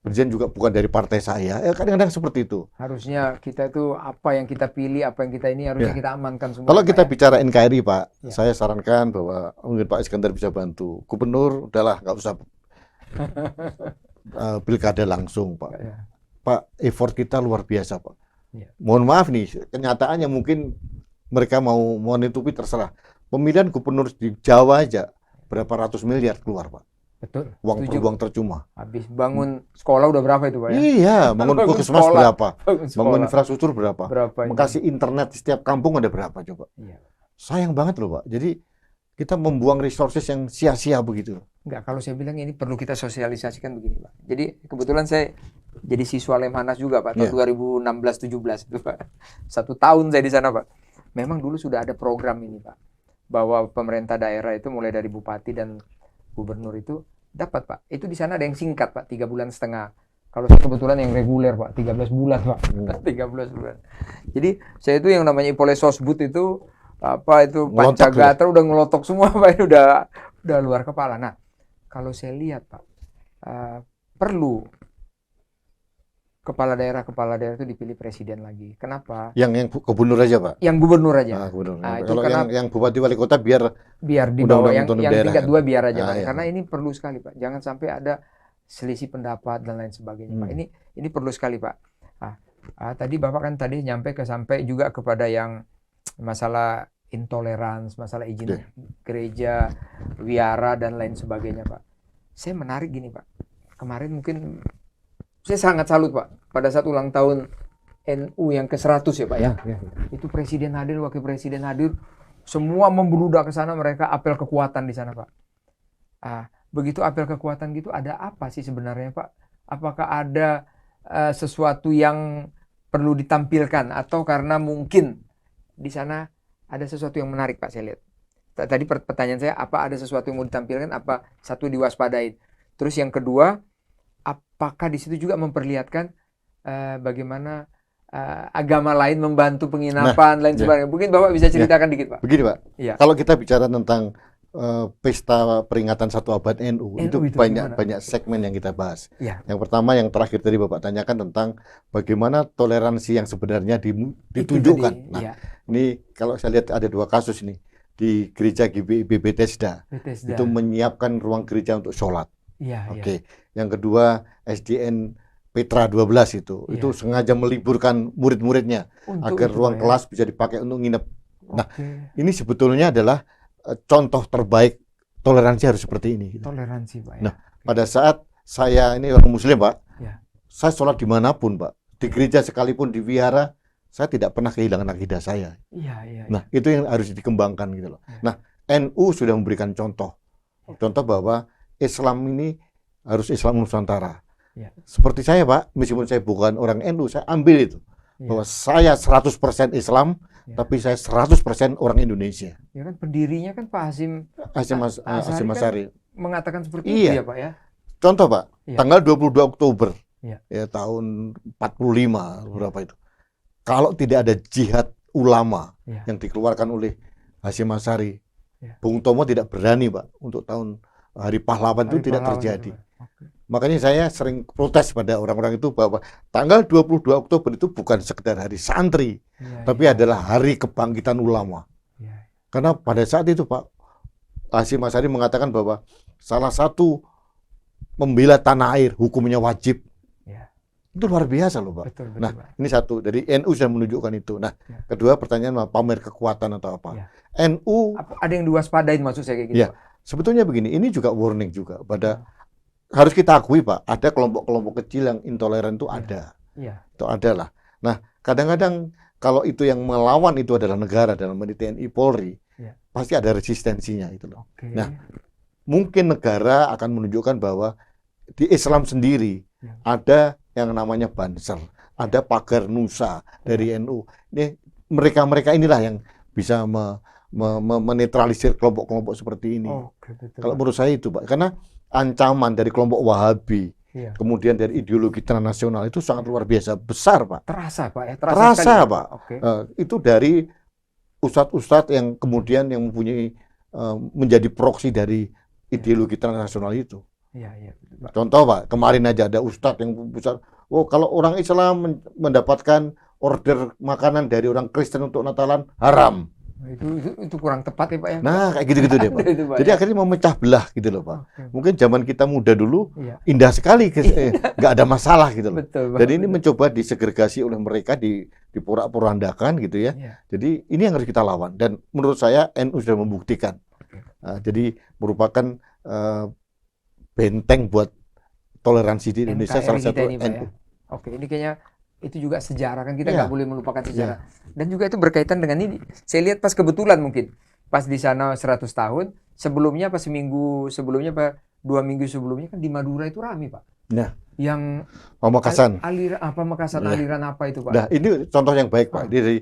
Presiden juga bukan dari partai saya, ya kadang-kadang seperti itu. Harusnya kita itu apa yang kita pilih, apa yang kita ini harusnya Ya. kita amankan semua. Kalau Pak, kita ya. bicara NKRI Pak, Ya. saya sarankan bahwa mungkin Pak Iskandar bisa bantu. Gubernur, udahlah nggak usah pilkada langsung Pak. Ya. Pak, effort kita luar biasa Pak. Ya. Mohon maaf nih, kenyataannya mungkin mereka mau menutupi terserah. Pemilihan gubernur di Jawa aja berapa ratus miliar keluar Pak. Betul. Uang Setuju. berbuang tercuma. Habis bangun sekolah udah berapa itu Pak ya? Iya, bangun Bangun puskesmas sekolah. berapa? Bangun Bangun sekolah. infrastruktur berapa? Berapa ini? Kasih internet di setiap kampung ada berapa coba? Iya. Sayang banget loh Pak. Jadi kita membuang resources yang sia-sia begitu. Enggak, kalau saya bilang ini perlu kita sosialisasikan begini Pak. Jadi kebetulan saya jadi siswa Lemhanas juga Pak, tahun Iya. 2016-17 itu Pak. 1 tahun saya di sana Pak. Memang dulu sudah ada program ini Pak, bahwa pemerintah daerah itu mulai dari bupati dan gubernur itu dapat Pak. Itu di sana ada yang singkat Pak, 3,5 bulan. Kalau saya kebetulan yang reguler Pak, 13 bulan Pak. 13 bulan. Jadi saya itu yang namanya Ipole Sosbud itu apa itu Ngelotok Pancagatra udah ngelotok semua Pak, ini udah luar kepala. Nah, kalau saya lihat Pak, perlu kepala daerah itu dipilih presiden lagi. Kenapa? Yang gubernur aja Pak. Yang gubernur aja. Gubernur. Nah, itu Kalau karena yang bupati wali kota biar di bawah, Undang-undang yang otonomi daerah tingkat kan? 2 biar aja Pak. iya. Karena ini perlu sekali Pak. Jangan sampai ada selisih pendapat dan lain sebagainya Pak. Ini perlu sekali Pak. Tadi Bapak kan tadi sampai juga kepada yang masalah intoleransi, masalah izin gereja, wihara dan lain sebagainya Pak. Saya menarik gini Pak. Kemarin mungkin saya sangat salut Pak pada saat ulang tahun NU yang ke-100 ya Pak ya. Itu presiden hadir, wakil presiden hadir, semua membludak ke sana, mereka apel kekuatan di sana Pak. Begitu apel kekuatan gitu, ada apa sih sebenarnya Pak? Apakah ada sesuatu yang perlu ditampilkan atau karena mungkin di sana ada sesuatu yang menarik Pak saya lihat. Tadi pertanyaan saya, apa ada sesuatu yang mau ditampilkan, apa satu diwaspadain. Terus yang kedua, apakah di situ juga memperlihatkan bagaimana agama lain membantu penginapan lain sebagainya. Mungkin Bapak bisa ceritakan dikit Pak. Begini Pak, Iya. kalau kita bicara tentang pesta peringatan 1 abad NU itu gimana? banyak segmen yang kita bahas. Iya. Yang pertama yang terakhir tadi Bapak tanyakan tentang bagaimana toleransi yang sebenarnya ditunjukkan. Nah, Iya. ini kalau saya lihat ada 2 kasus ini di gereja GBIB Bethesda. Bethesda. Itu menyiapkan ruang gereja untuk sholat. Iya, Oke. Yang kedua SDN Petra 12 itu sengaja meliburkan murid-muridnya agar ruang kelas bisa dipakai untuk nginep. Nah, ini sebetulnya adalah contoh terbaik toleransi harus seperti ini. Toleransi Pak ya. Nah, pada saat saya ini orang Muslim Pak, Ya. saya sholat dimanapun Pak, di gereja sekalipun di wihara, saya tidak pernah kehilangan akidah saya. Iya. Nah, itu yang harus dikembangkan gitu loh. Ya. Nah, NU sudah memberikan contoh bahwa Islam ini harus Islam Nusantara. Ya. Seperti saya Pak, meskipun saya bukan orang NU, saya ambil itu. Bahwa saya 100% Islam, tapi saya 100% orang Indonesia. Ya kan pendirinya kan Pak Hasyim Hasyim Asy'ari mengatakan seperti itu ya Pak ya. Contoh Pak, tanggal 22 Oktober ya tahun 45 berapa itu. Kalau tidak ada jihad ulama yang dikeluarkan oleh Hasyim Asy'ari, Bung Tomo tidak berani Pak untuk tahun Hari Pahlawan itu tidak terjadi. Makanya saya sering protes pada orang-orang itu bahwa tanggal 22 Oktober itu bukan sekedar hari santri, tapi adalah hari kebangkitan ulama. Karena pada saat itu Pak, Hasyim Asy'ari mengatakan bahwa salah satu membela tanah air hukumnya wajib. Itu luar biasa loh Pak. Betul, nah, Pak. ini satu, dari NU sudah menunjukkan itu. Nah, kedua pertanyaan pamer kekuatan atau apa. NU ada yang diwaspadain maksud saya kayak gitu Pak. Sebetulnya begini, ini juga warning juga pada harus kita akui Pak, ada kelompok-kelompok kecil yang intoleran itu ada. Itu adalah. Nah, kadang-kadang kalau itu yang melawan itu adalah negara dalam ini TNI Polri, pasti ada resistensinya itu loh. Nah, mungkin negara akan menunjukkan bahwa di Islam sendiri ada yang namanya Banser, ada pagar Nusa dari NU. Ini mereka inilah yang bisa menetralisir kelompok-kelompok seperti ini. Kalau menurut saya itu Pak, karena ancaman dari kelompok Wahabi, kemudian dari ideologi transnasional itu sangat luar biasa besar Pak. Terasa Pak ya, terasa Pak. Itu dari ustadz-ustadz yang kemudian yang mempunyai menjadi proksi dari ideologi transnasional itu. Contoh Pak, kemarin aja ada ustadz yang besar. Kalau orang Islam mendapatkan order makanan dari orang Kristen untuk Natalan haram. Itu kurang tepat ya Pak ya. Nah, kayak gitu-gitu deh Pak. Jadi akhirnya memecah belah gitu loh Pak. Mungkin zaman kita muda dulu indah sekali, nggak ada masalah gitu loh. Jadi ini mencoba disegregasi oleh mereka, diporak-porandakan gitu ya. Jadi ini yang harus kita lawan. Dan menurut saya NU sudah membuktikan. Jadi merupakan benteng buat toleransi di Indonesia, NKRI salah kita satu ini, Pak, ya. NU. Oke, ini kayaknya itu juga sejarah kan, kita Iya. nggak boleh melupakan sejarah. Dan juga itu berkaitan dengan ini. Saya lihat pas kebetulan mungkin pas di sana 100 tahun sebelumnya, pas seminggu sebelumnya, Pak, 2 minggu sebelumnya kan di Madura itu rame, Pak. Nah, Yang Pamekasan. aliran apa Makassar, Iya. aliran apa itu, Pak? Nah, ini contoh yang baik, Pak. Ah. Dari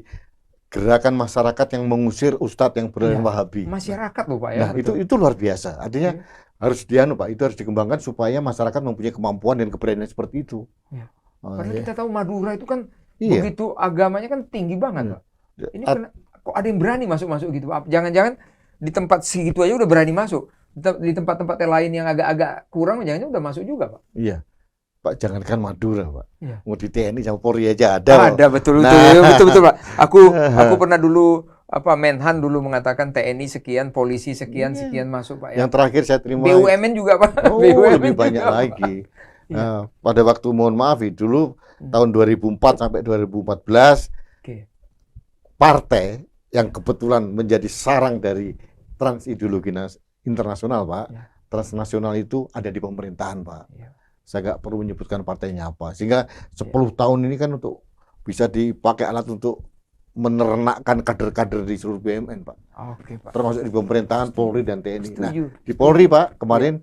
gerakan masyarakat yang mengusir ustadz yang beraliran Iya. Wahabi. Masyarakat loh, Pak, ya. Nah, itu luar biasa. Artinya harus Pak, itu harus dikembangkan supaya masyarakat mempunyai kemampuan dan keberanian seperti itu. Iya. Oh, Padahal iya. kita tahu Madura itu kan Iya. begitu agamanya kan tinggi banget, Iya. Pak. Ini kok ada yang berani masuk-masuk gitu? Jangan-jangan di tempat segitu aja udah berani masuk. Di tempat-tempat yang lain yang agak-agak kurang, jangan-jangan udah masuk juga, Pak. Iya. Pak, jangankan Madura, Pak. Iya. Mau di TNI sama Polri aja ada. Ada, betul, Pak. Aku pernah dulu Menhan dulu mengatakan TNI sekian, polisi sekian masuk, Pak, ya. Yang terakhir saya terima BUMN juga, Pak. Oh, BUMN lebih banyak juga, Pak. lagi. Nah, pada waktu mohon maaf dulu tahun 2004 sampai 2014 Oke. partai yang kebetulan menjadi sarang dari transideologi internasional, Pak. Ya. Transnasional itu ada di pemerintahan, Pak. Ya. Saya nggak perlu menyebutkan partainya apa. Sehingga 10 tahun ini kan untuk bisa dipakai alat untuk menernakkan kader-kader di seluruh BUMN, Pak. Oke, Pak. Termasuk di pemerintahan, Polri dan TNI. Nah, Setuju. di Polri, Pak, kemarin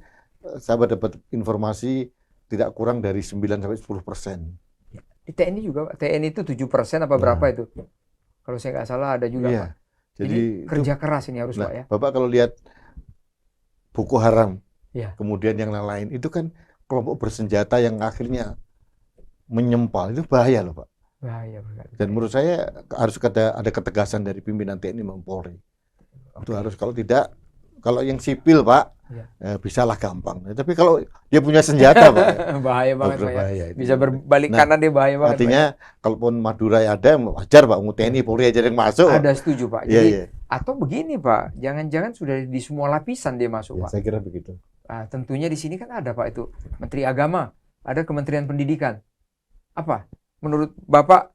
saya dapat informasi tidak kurang dari 9 sampai 10%. Di TNI juga, Pak. TNI itu 7% apa berapa itu? Kalau saya nggak salah ada juga, Iya. Pak. Jadi kerja keras ini harus, nah, Pak, ya. Bapak kalau lihat Boko Haram, Iya. kemudian yang lain itu kan kelompok bersenjata yang akhirnya menyempal, itu bahaya loh, Pak. Bahaya banget. Dan menurut saya harus ada ketegasan dari pimpinan TNI maupun Polri. Itu harus, kalau tidak, kalau yang sipil, Pak, bisalah gampang. Tapi kalau dia punya senjata, Pak, bahaya banget, Pak, ya. berbahaya itu. Bisa berbalik Nah, kanan, dia bahaya banget, artinya kalaupun Madura ada, wajar, Pak, TNI Polri aja yang masuk. Pak. Ada, setuju, Pak. Iya, Jadi iya. atau begini, Pak, jangan-jangan sudah di semua lapisan dia masuk, Ya, Pak. saya kira begitu. Nah, tentunya di sini kan ada, Pak, itu Menteri Agama, ada Kementerian Pendidikan. Apa? Menurut Bapak,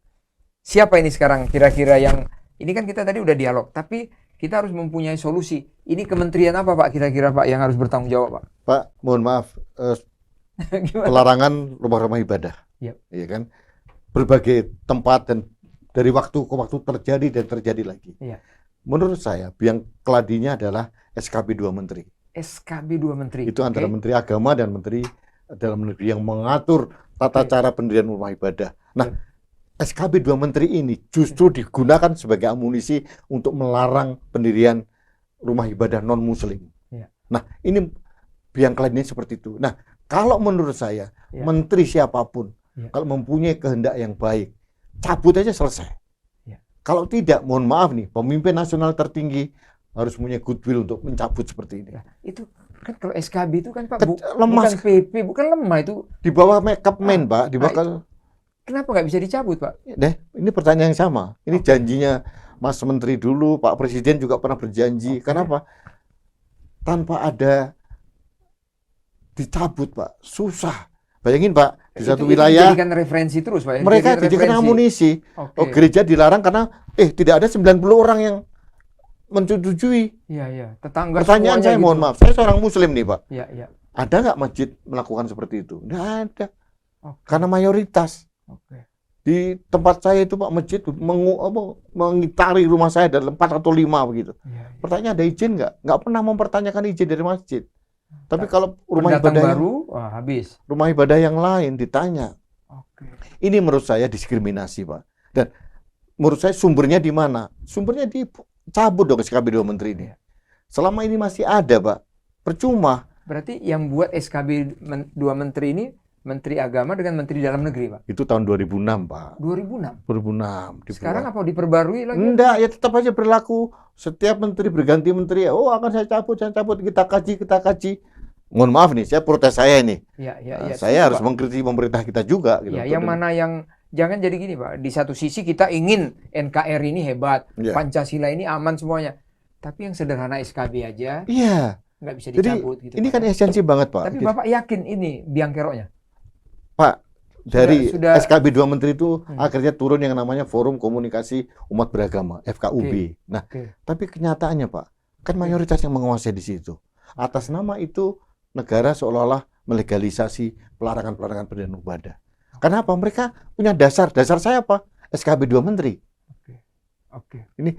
siapa ini sekarang kira-kira yang ini kan kita tadi udah dialog, tapi kita harus mempunyai solusi. Ini kementerian apa, Pak, kira-kira, Pak, yang harus bertanggung jawab, Pak? Pak, mohon maaf, Gimana? pelarangan rumah-rumah ibadah, Iya. ya kan? Berbagai tempat dan dari waktu ke waktu terjadi dan terjadi lagi. Iya. Menurut saya, biang keladinya adalah SKB 2 Menteri. SKB 2 Menteri. Itu antara Oke. Menteri Agama dan Menteri Dalam Negeri yang mengatur tata Oke. cara pendirian rumah ibadah. Nah, SKB 2 Menteri ini justru digunakan sebagai amunisi untuk melarang pendirian rumah ibadah non-Muslim. Iya. Nah, ini biang keladinya seperti itu. Nah, kalau menurut saya, Iya. menteri siapapun, Iya. kalau mempunyai kehendak yang baik, cabut aja selesai. Iya. Kalau tidak, mohon maaf nih, pemimpin nasional tertinggi harus punya goodwill untuk mencabut seperti ini. Ya, itu kan kalau SKB itu kan, Pak, Lemas. bukan PP, bukan lemah itu. Di bawah makeup man, Pak, di bawah. Kenapa nggak bisa dicabut, Pak? Ini pertanyaan yang sama. Ini janjinya Mas Menteri dulu, Pak Presiden juga pernah berjanji. Kenapa? Tanpa ada dicabut, Pak, susah. Bayangin, Pak, di satu wilayah dijadikan referensi terus, Pak. mereka dijadikan amunisi. Oke. Oh, gereja dilarang karena tidak ada 90 orang yang menyetujui. Iya, iya. Tetangga Pertanyaan semuanya saya, mohon gitu. maaf, saya seorang Muslim nih, Pak. Iya, iya. Ada nggak masjid melakukan seperti itu? Nggak ada. Oke. Karena mayoritas. Oke. Di tempat saya itu, Pak, masjid mengitari rumah saya ada 4 atau 5 begitu. Iya, iya. Pertanyaan, ada izin nggak? Nggak pernah mempertanyakan izin dari masjid. Tapi kalau rumah Pendatang ibadah baru, wah, habis. rumah ibadah yang lain ditanya. Oke. Ini menurut saya diskriminasi, Pak. Dan menurut saya sumbernya di mana? Sumbernya dicabut dong SKB 2 Menteri ini. Iya. Selama ini masih ada, Pak. Percuma. Berarti yang buat SKB 2 Menteri ini Menteri Agama dengan Menteri Dalam Negeri, Pak. Itu tahun 2006, Pak. 2006. 2006 dibuat. Sekarang apa diperbarui lagi? Enggak, ya tetap aja berlaku. Setiap menteri berganti menteri, oh akan saya cabut, kita kaji. Mohon maaf nih, saya protes saya ini. Iya, iya, Nah, iya. saya harus Pak. mengkritik pemerintah kita juga. Gitu. Ya, yang mana yang jangan jadi gini, Pak. Di satu sisi kita ingin NKRI ini hebat, Iya. Pancasila ini aman semuanya. Tapi yang sederhana SKB aja Iya, nggak bisa jadi dicabut gitu. ini Pak. kan esensi banget, Pak. Tapi Jadi, Bapak yakin ini biang keroknya? Pak, dari sudah- SKB 2 Menteri itu Hmm. akhirnya turun yang namanya Forum Komunikasi Umat Beragama, FKUB. Nah, Oke. tapi kenyataannya, Pak, kan mayoritas yang menguasai di situ. Atas nama itu negara seolah-olah melegalisasi pelarangan pendirian ibadah. Kenapa? Mereka punya dasar saya apa? SKB 2 Menteri. Oke. Ini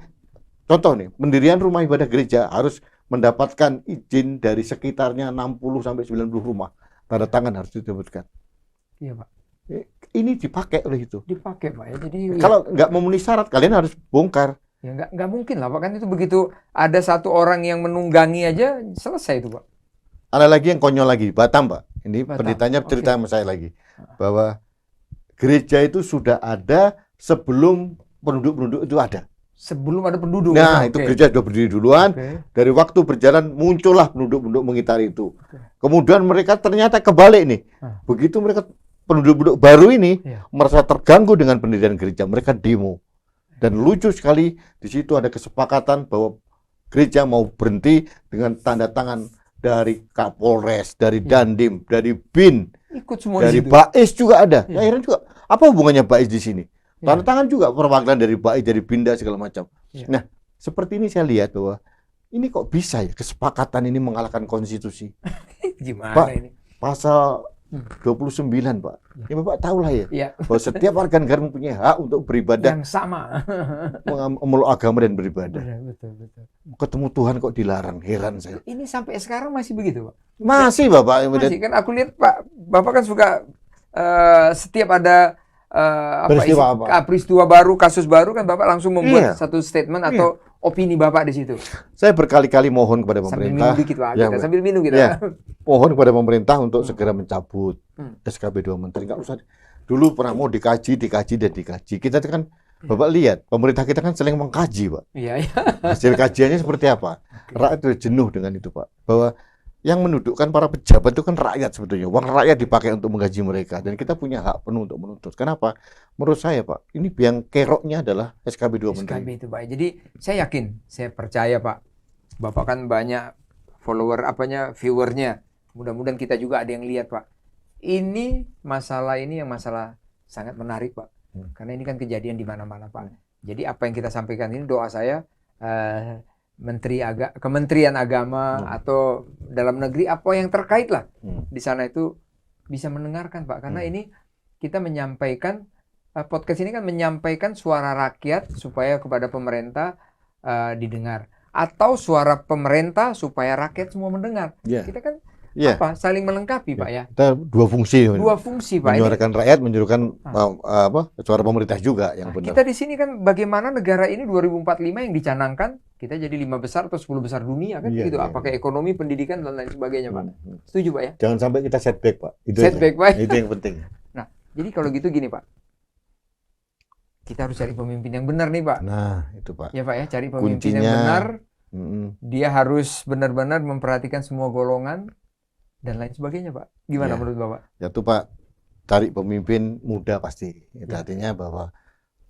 contoh nih, pendirian rumah ibadah gereja harus mendapatkan izin dari sekitarnya 60 sampai 90 rumah. Tanda tangan harus didapatkan. Iya, Pak. Ini dipakai oleh itu. Dipakai, Pak ya. Jadi Kalau nggak memenuhi syarat, kalian harus bongkar. ya nggak mungkin lah, Pak. Kan itu begitu ada satu orang yang menunggangi aja selesai itu, Pak. Ada lagi yang konyol lagi, Batam, Pak. Ini Batam, pendetanya oke. cerita sama saya lagi. Bahwa gereja itu sudah ada sebelum penduduk-penduduk itu ada. Sebelum ada penduduk. Nah, Oke. itu gereja sudah berdiri duluan. Oke. Dari waktu berjalan muncullah penduduk-penduduk mengitari itu. Kemudian mereka ternyata kebalik nih. Hah. Begitu mereka penduduk-penduduk baru ini Iya. merasa terganggu dengan pendirian gereja, mereka demo. Dan lucu sekali di situ ada kesepakatan bahwa gereja mau berhenti dengan tanda tangan dari Kapolres, dari Dandim, dari BIN, Ikut semua dari di situ. Bais juga ada. Iya. Ya, akhirnya juga apa hubungannya Bais di sini? Tanda Iya. tangan juga perwakilan dari Bais, dari Binda segala macam. Iya. Nah, seperti ini saya lihat bahwa ini kok bisa ya kesepakatan ini mengalahkan konstitusi. Gimana Pak, ini? Pasal 29, Pak. Ya Bapak tahu lah ya, Iya. bahwa setiap warga negara mempunyai hak untuk beribadah, Yang sama. memeluk agama dan beribadah. Betul. Ketemu Tuhan kok dilarang, heran saya. Ini sampai sekarang masih begitu, Pak. Masih Bapak, Masih kan aku lihat Pak, Bapak kan suka setiap ada peristiwa baru, kasus baru kan Bapak langsung membuat Iya. satu statement atau opini Bapak di situ. saya berkali-kali mohon kepada Sambil pemerintah, minum dikit Pak, Ya, kita Pak. sambil minum kita. Ya. mohon kepada pemerintah untuk segera mencabut Hmm. SKB 2 Menteri. Nggak usah. Dulu pernah mau dikaji. Kita kan, Bapak lihat, pemerintah kita kan sering mengkaji, Pak. Iya. Hasil kajiannya seperti apa? Rakyat sudah jenuh dengan itu, Pak. Bahwa yang mendudukkan para pejabat itu kan rakyat sebetulnya. Uang rakyat dipakai untuk menggaji mereka. Dan kita punya hak penuh untuk menuntut. Kenapa? Menurut saya, Pak, ini biang keroknya adalah SKB 2 Menteri. SKB itu Pak. Jadi saya yakin, saya percaya Pak. Bapak kan banyak viewernya. Mudah-mudahan kita juga ada yang lihat Pak. Ini yang masalah sangat menarik Pak. Karena ini kan kejadian di mana-mana Pak. Jadi apa yang kita sampaikan ini doa saya Kementerian Agama atau dalam negeri apa yang terkait lah di sana itu bisa mendengarkan Pak. Karena ini kita menyampaikan podcast ini kan menyampaikan suara rakyat supaya kepada pemerintah didengar, atau suara pemerintah supaya rakyat semua mendengar. Ya. Kita kan Ya. saling melengkapi Pak ya. Kita dua fungsi. Dua fungsi Pak. Ini Menyuarakan rakyat, menyuarakan suara pemerintah juga yang benar. kita di sini kan bagaimana negara ini 2045 yang dicanangkan kita jadi 5 besar atau 10 besar dunia kan Iya, gitu. iya. Apakah ekonomi, pendidikan dan lain sebagainya Pak. Setuju Pak ya? Jangan sampai kita setback, Pak. Itu Setback, Pak. Itu yang penting. Nah, jadi kalau gitu gini Pak. Kita harus cari pemimpin yang benar nih Pak. Nah, itu Pak. Ya Pak ya, cari pemimpin Kuncinya, yang benar. Mm-mm. Dia harus benar-benar memperhatikan semua golongan dan lain sebagainya Pak. Gimana Ya. menurut Bapak? Ya tuh Pak, cari pemimpin muda pasti. Itu Ya. artinya bahwa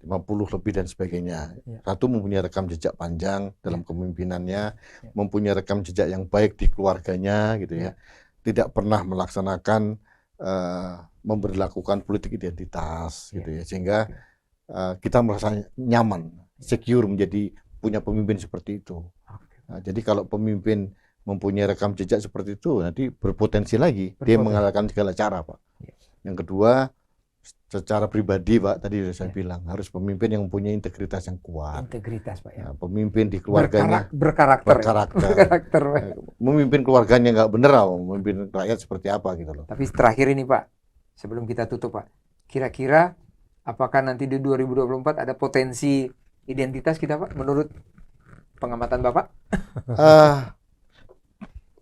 50 lebih dan sebagainya. Ya. Satu, mempunyai rekam jejak panjang dalam kepemimpinannya, Ya. mempunyai rekam jejak yang baik di keluarganya gitu ya. Tidak pernah melaksanakan memberlakukan politik identitas gitu ya. Sehingga kita merasa nyaman, secure menjadi punya pemimpin seperti itu. Nah, jadi kalau pemimpin mempunyai rekam jejak seperti itu, nanti berpotensi lagi dia mengalahkan segala cara, Pak. Ya. Yang kedua, secara pribadi, Pak, tadi sudah saya Ya. bilang, harus pemimpin yang mempunyai integritas yang kuat. Integritas Pak ya. Nah, pemimpin di keluarganya Berkarakter. Berkarakter Pak. memimpin keluarganya nggak bener, memimpin rakyat seperti apa gitu loh. Tapi terakhir ini Pak, sebelum kita tutup Pak, kira-kira apakah nanti di 2024 ada potensi identitas kita Pak, menurut pengamatan Bapak?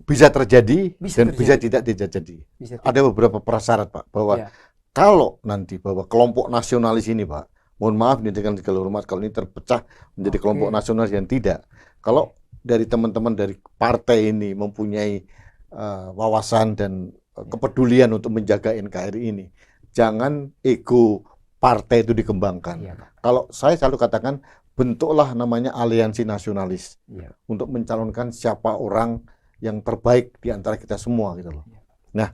Bisa terjadi Bisa dan terjadi. bisa tidak terjadi. Bisa Ada beberapa prasyarat, Pak, bahwa Ya. kalau nanti bahwa kelompok nasionalis ini, Pak, mohon maaf ini dengan segala hormat kalau ini terpecah menjadi Oke. kelompok nasionalis yang tidak. Kalau dari teman-teman dari partai ini mempunyai wawasan dan kepedulian untuk menjaga NKRI ini, jangan ego partai itu dikembangkan. Iya, Pak. Kalau saya selalu katakan, bentuklah namanya aliansi nasionalis Iya. untuk mencalonkan siapa orang yang terbaik di antara kita semua gitu loh. Nah,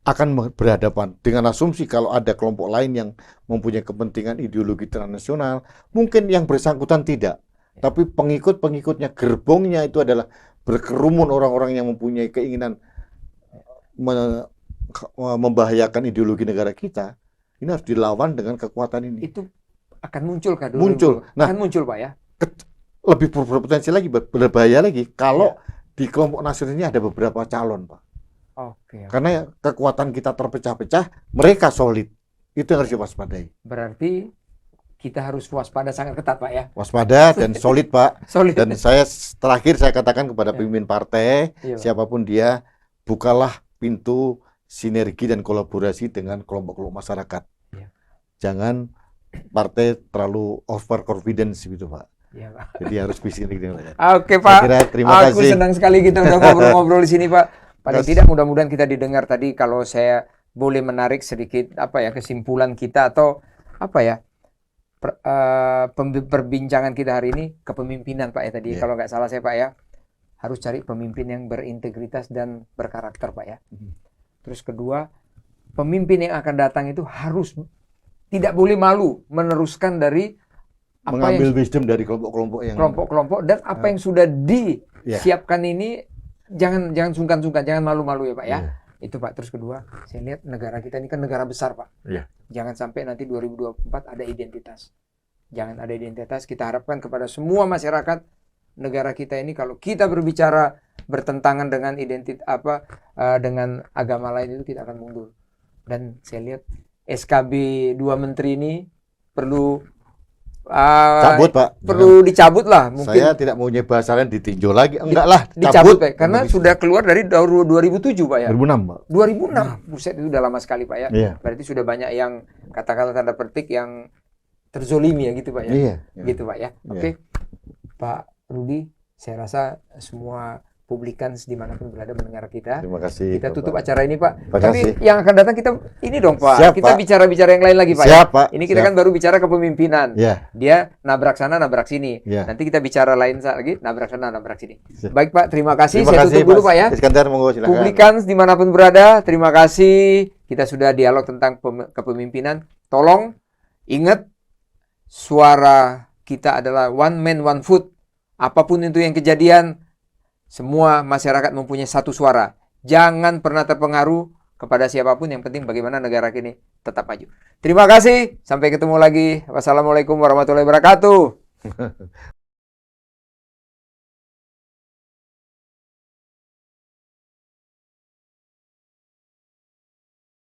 akan berhadapan dengan asumsi kalau ada kelompok lain yang mempunyai kepentingan ideologi transnasional, mungkin yang bersangkutan tidak, tapi pengikut-pengikutnya, gerbongnya itu adalah berkerumun orang-orang yang mempunyai keinginan membahayakan ideologi negara kita, ini harus dilawan dengan kekuatan ini. Itu akan muncul kah? Muncul. Nah, akan muncul Pak ya? Lebih berpotensi lagi, berbahaya lagi kalau Iya. di kelompok nasionalis ini ada beberapa calon, Pak. Oke. Karena kekuatan kita terpecah-pecah, mereka solid. Itu yang harus diwaspadai. Berarti kita harus waspada sangat ketat Pak ya? Waspada dan solid, Pak. Solid. Dan terakhir saya katakan kepada Ya. pemimpin partai, Iya, Pak. siapapun dia, bukalah pintu sinergi dan kolaborasi dengan kelompok-kelompok masyarakat. Iya. Jangan partai terlalu overconfidence gitu, Pak. Iya, Pak. Jadi harus bisnis dengan rakyat. Oke Saya Pak, kira terima aku kasih. senang sekali kita udah ngobrol-ngobrol di sini Pak. Paling Terus- tidak mudah-mudahan kita didengar tadi, kalau saya boleh menarik sedikit kesimpulan kita atau perbincangan kita hari ini, kepemimpinan Pak ya tadi. Iya. Kalau nggak salah saya Pak ya, harus cari pemimpin yang berintegritas dan berkarakter Pak ya. Terus kedua, pemimpin yang akan datang itu harus tidak boleh malu meneruskan dari apa yang Mengambil wisdom dari kelompok-kelompok yang kelompok-kelompok dan apa yang sudah Ya. disiapkan ini, jangan sungkan-sungkan, jangan malu-malu ya Pak ya. Iya. Itu Pak. Terus kedua, saya lihat negara kita ini kan negara besar Pak. Iya. Jangan sampai nanti 2024 ada identitas. Jangan ada identitas. Kita harapkan kepada semua masyarakat negara kita ini, kalau kita berbicara bertentangan dengan dengan agama lain, itu kita akan mundur. Dan saya lihat SKB 2 menteri ini perlu cabut, Pak. perlu dicabut lah mungkin. Saya tidak mau nyebah salin ditinjau lagi. Enggak lah, Dicabut Pak, karena sudah keluar dari 2007 Pak ya. 2006, Pak. 2006, buset itu udah lama sekali Pak ya. Iya. Berarti sudah banyak yang kata-kata tanda petik yang terzolimi ya gitu Pak ya. Iya. Gitu Pak ya. Oke. Pak Rudi, saya rasa semua publikans dimanapun berada mendengar kita. Terima kasih. Kita tutup Bapak. acara ini Pak. Terima Tapi kasih. yang akan datang kita ini dong Pak. Siap, Kita Pak. bicara-bicara yang lain lagi Pak. Siap, ya. Pak. Ini kita Siap. kan baru bicara kepemimpinan. Ya. Dia nabrak sana, nabrak sini. Ya. Nanti kita bicara lain lagi, nabrak sana, nabrak sini. Siap. Baik Pak, terima kasih. Terima Saya kasih, tutup dulu Mas Pak ya. Iskandar, monggo silakan. Publikans dimanapun berada, terima kasih. Kita sudah dialog tentang kepemimpinan. Tolong ingat, suara kita adalah one man, one vote. Apapun itu yang kejadian, semua masyarakat mempunyai satu suara. Jangan pernah terpengaruh kepada siapapun. Yang penting bagaimana negara ini tetap maju. Terima kasih. Sampai ketemu lagi. Wassalamualaikum warahmatullahi wabarakatuh.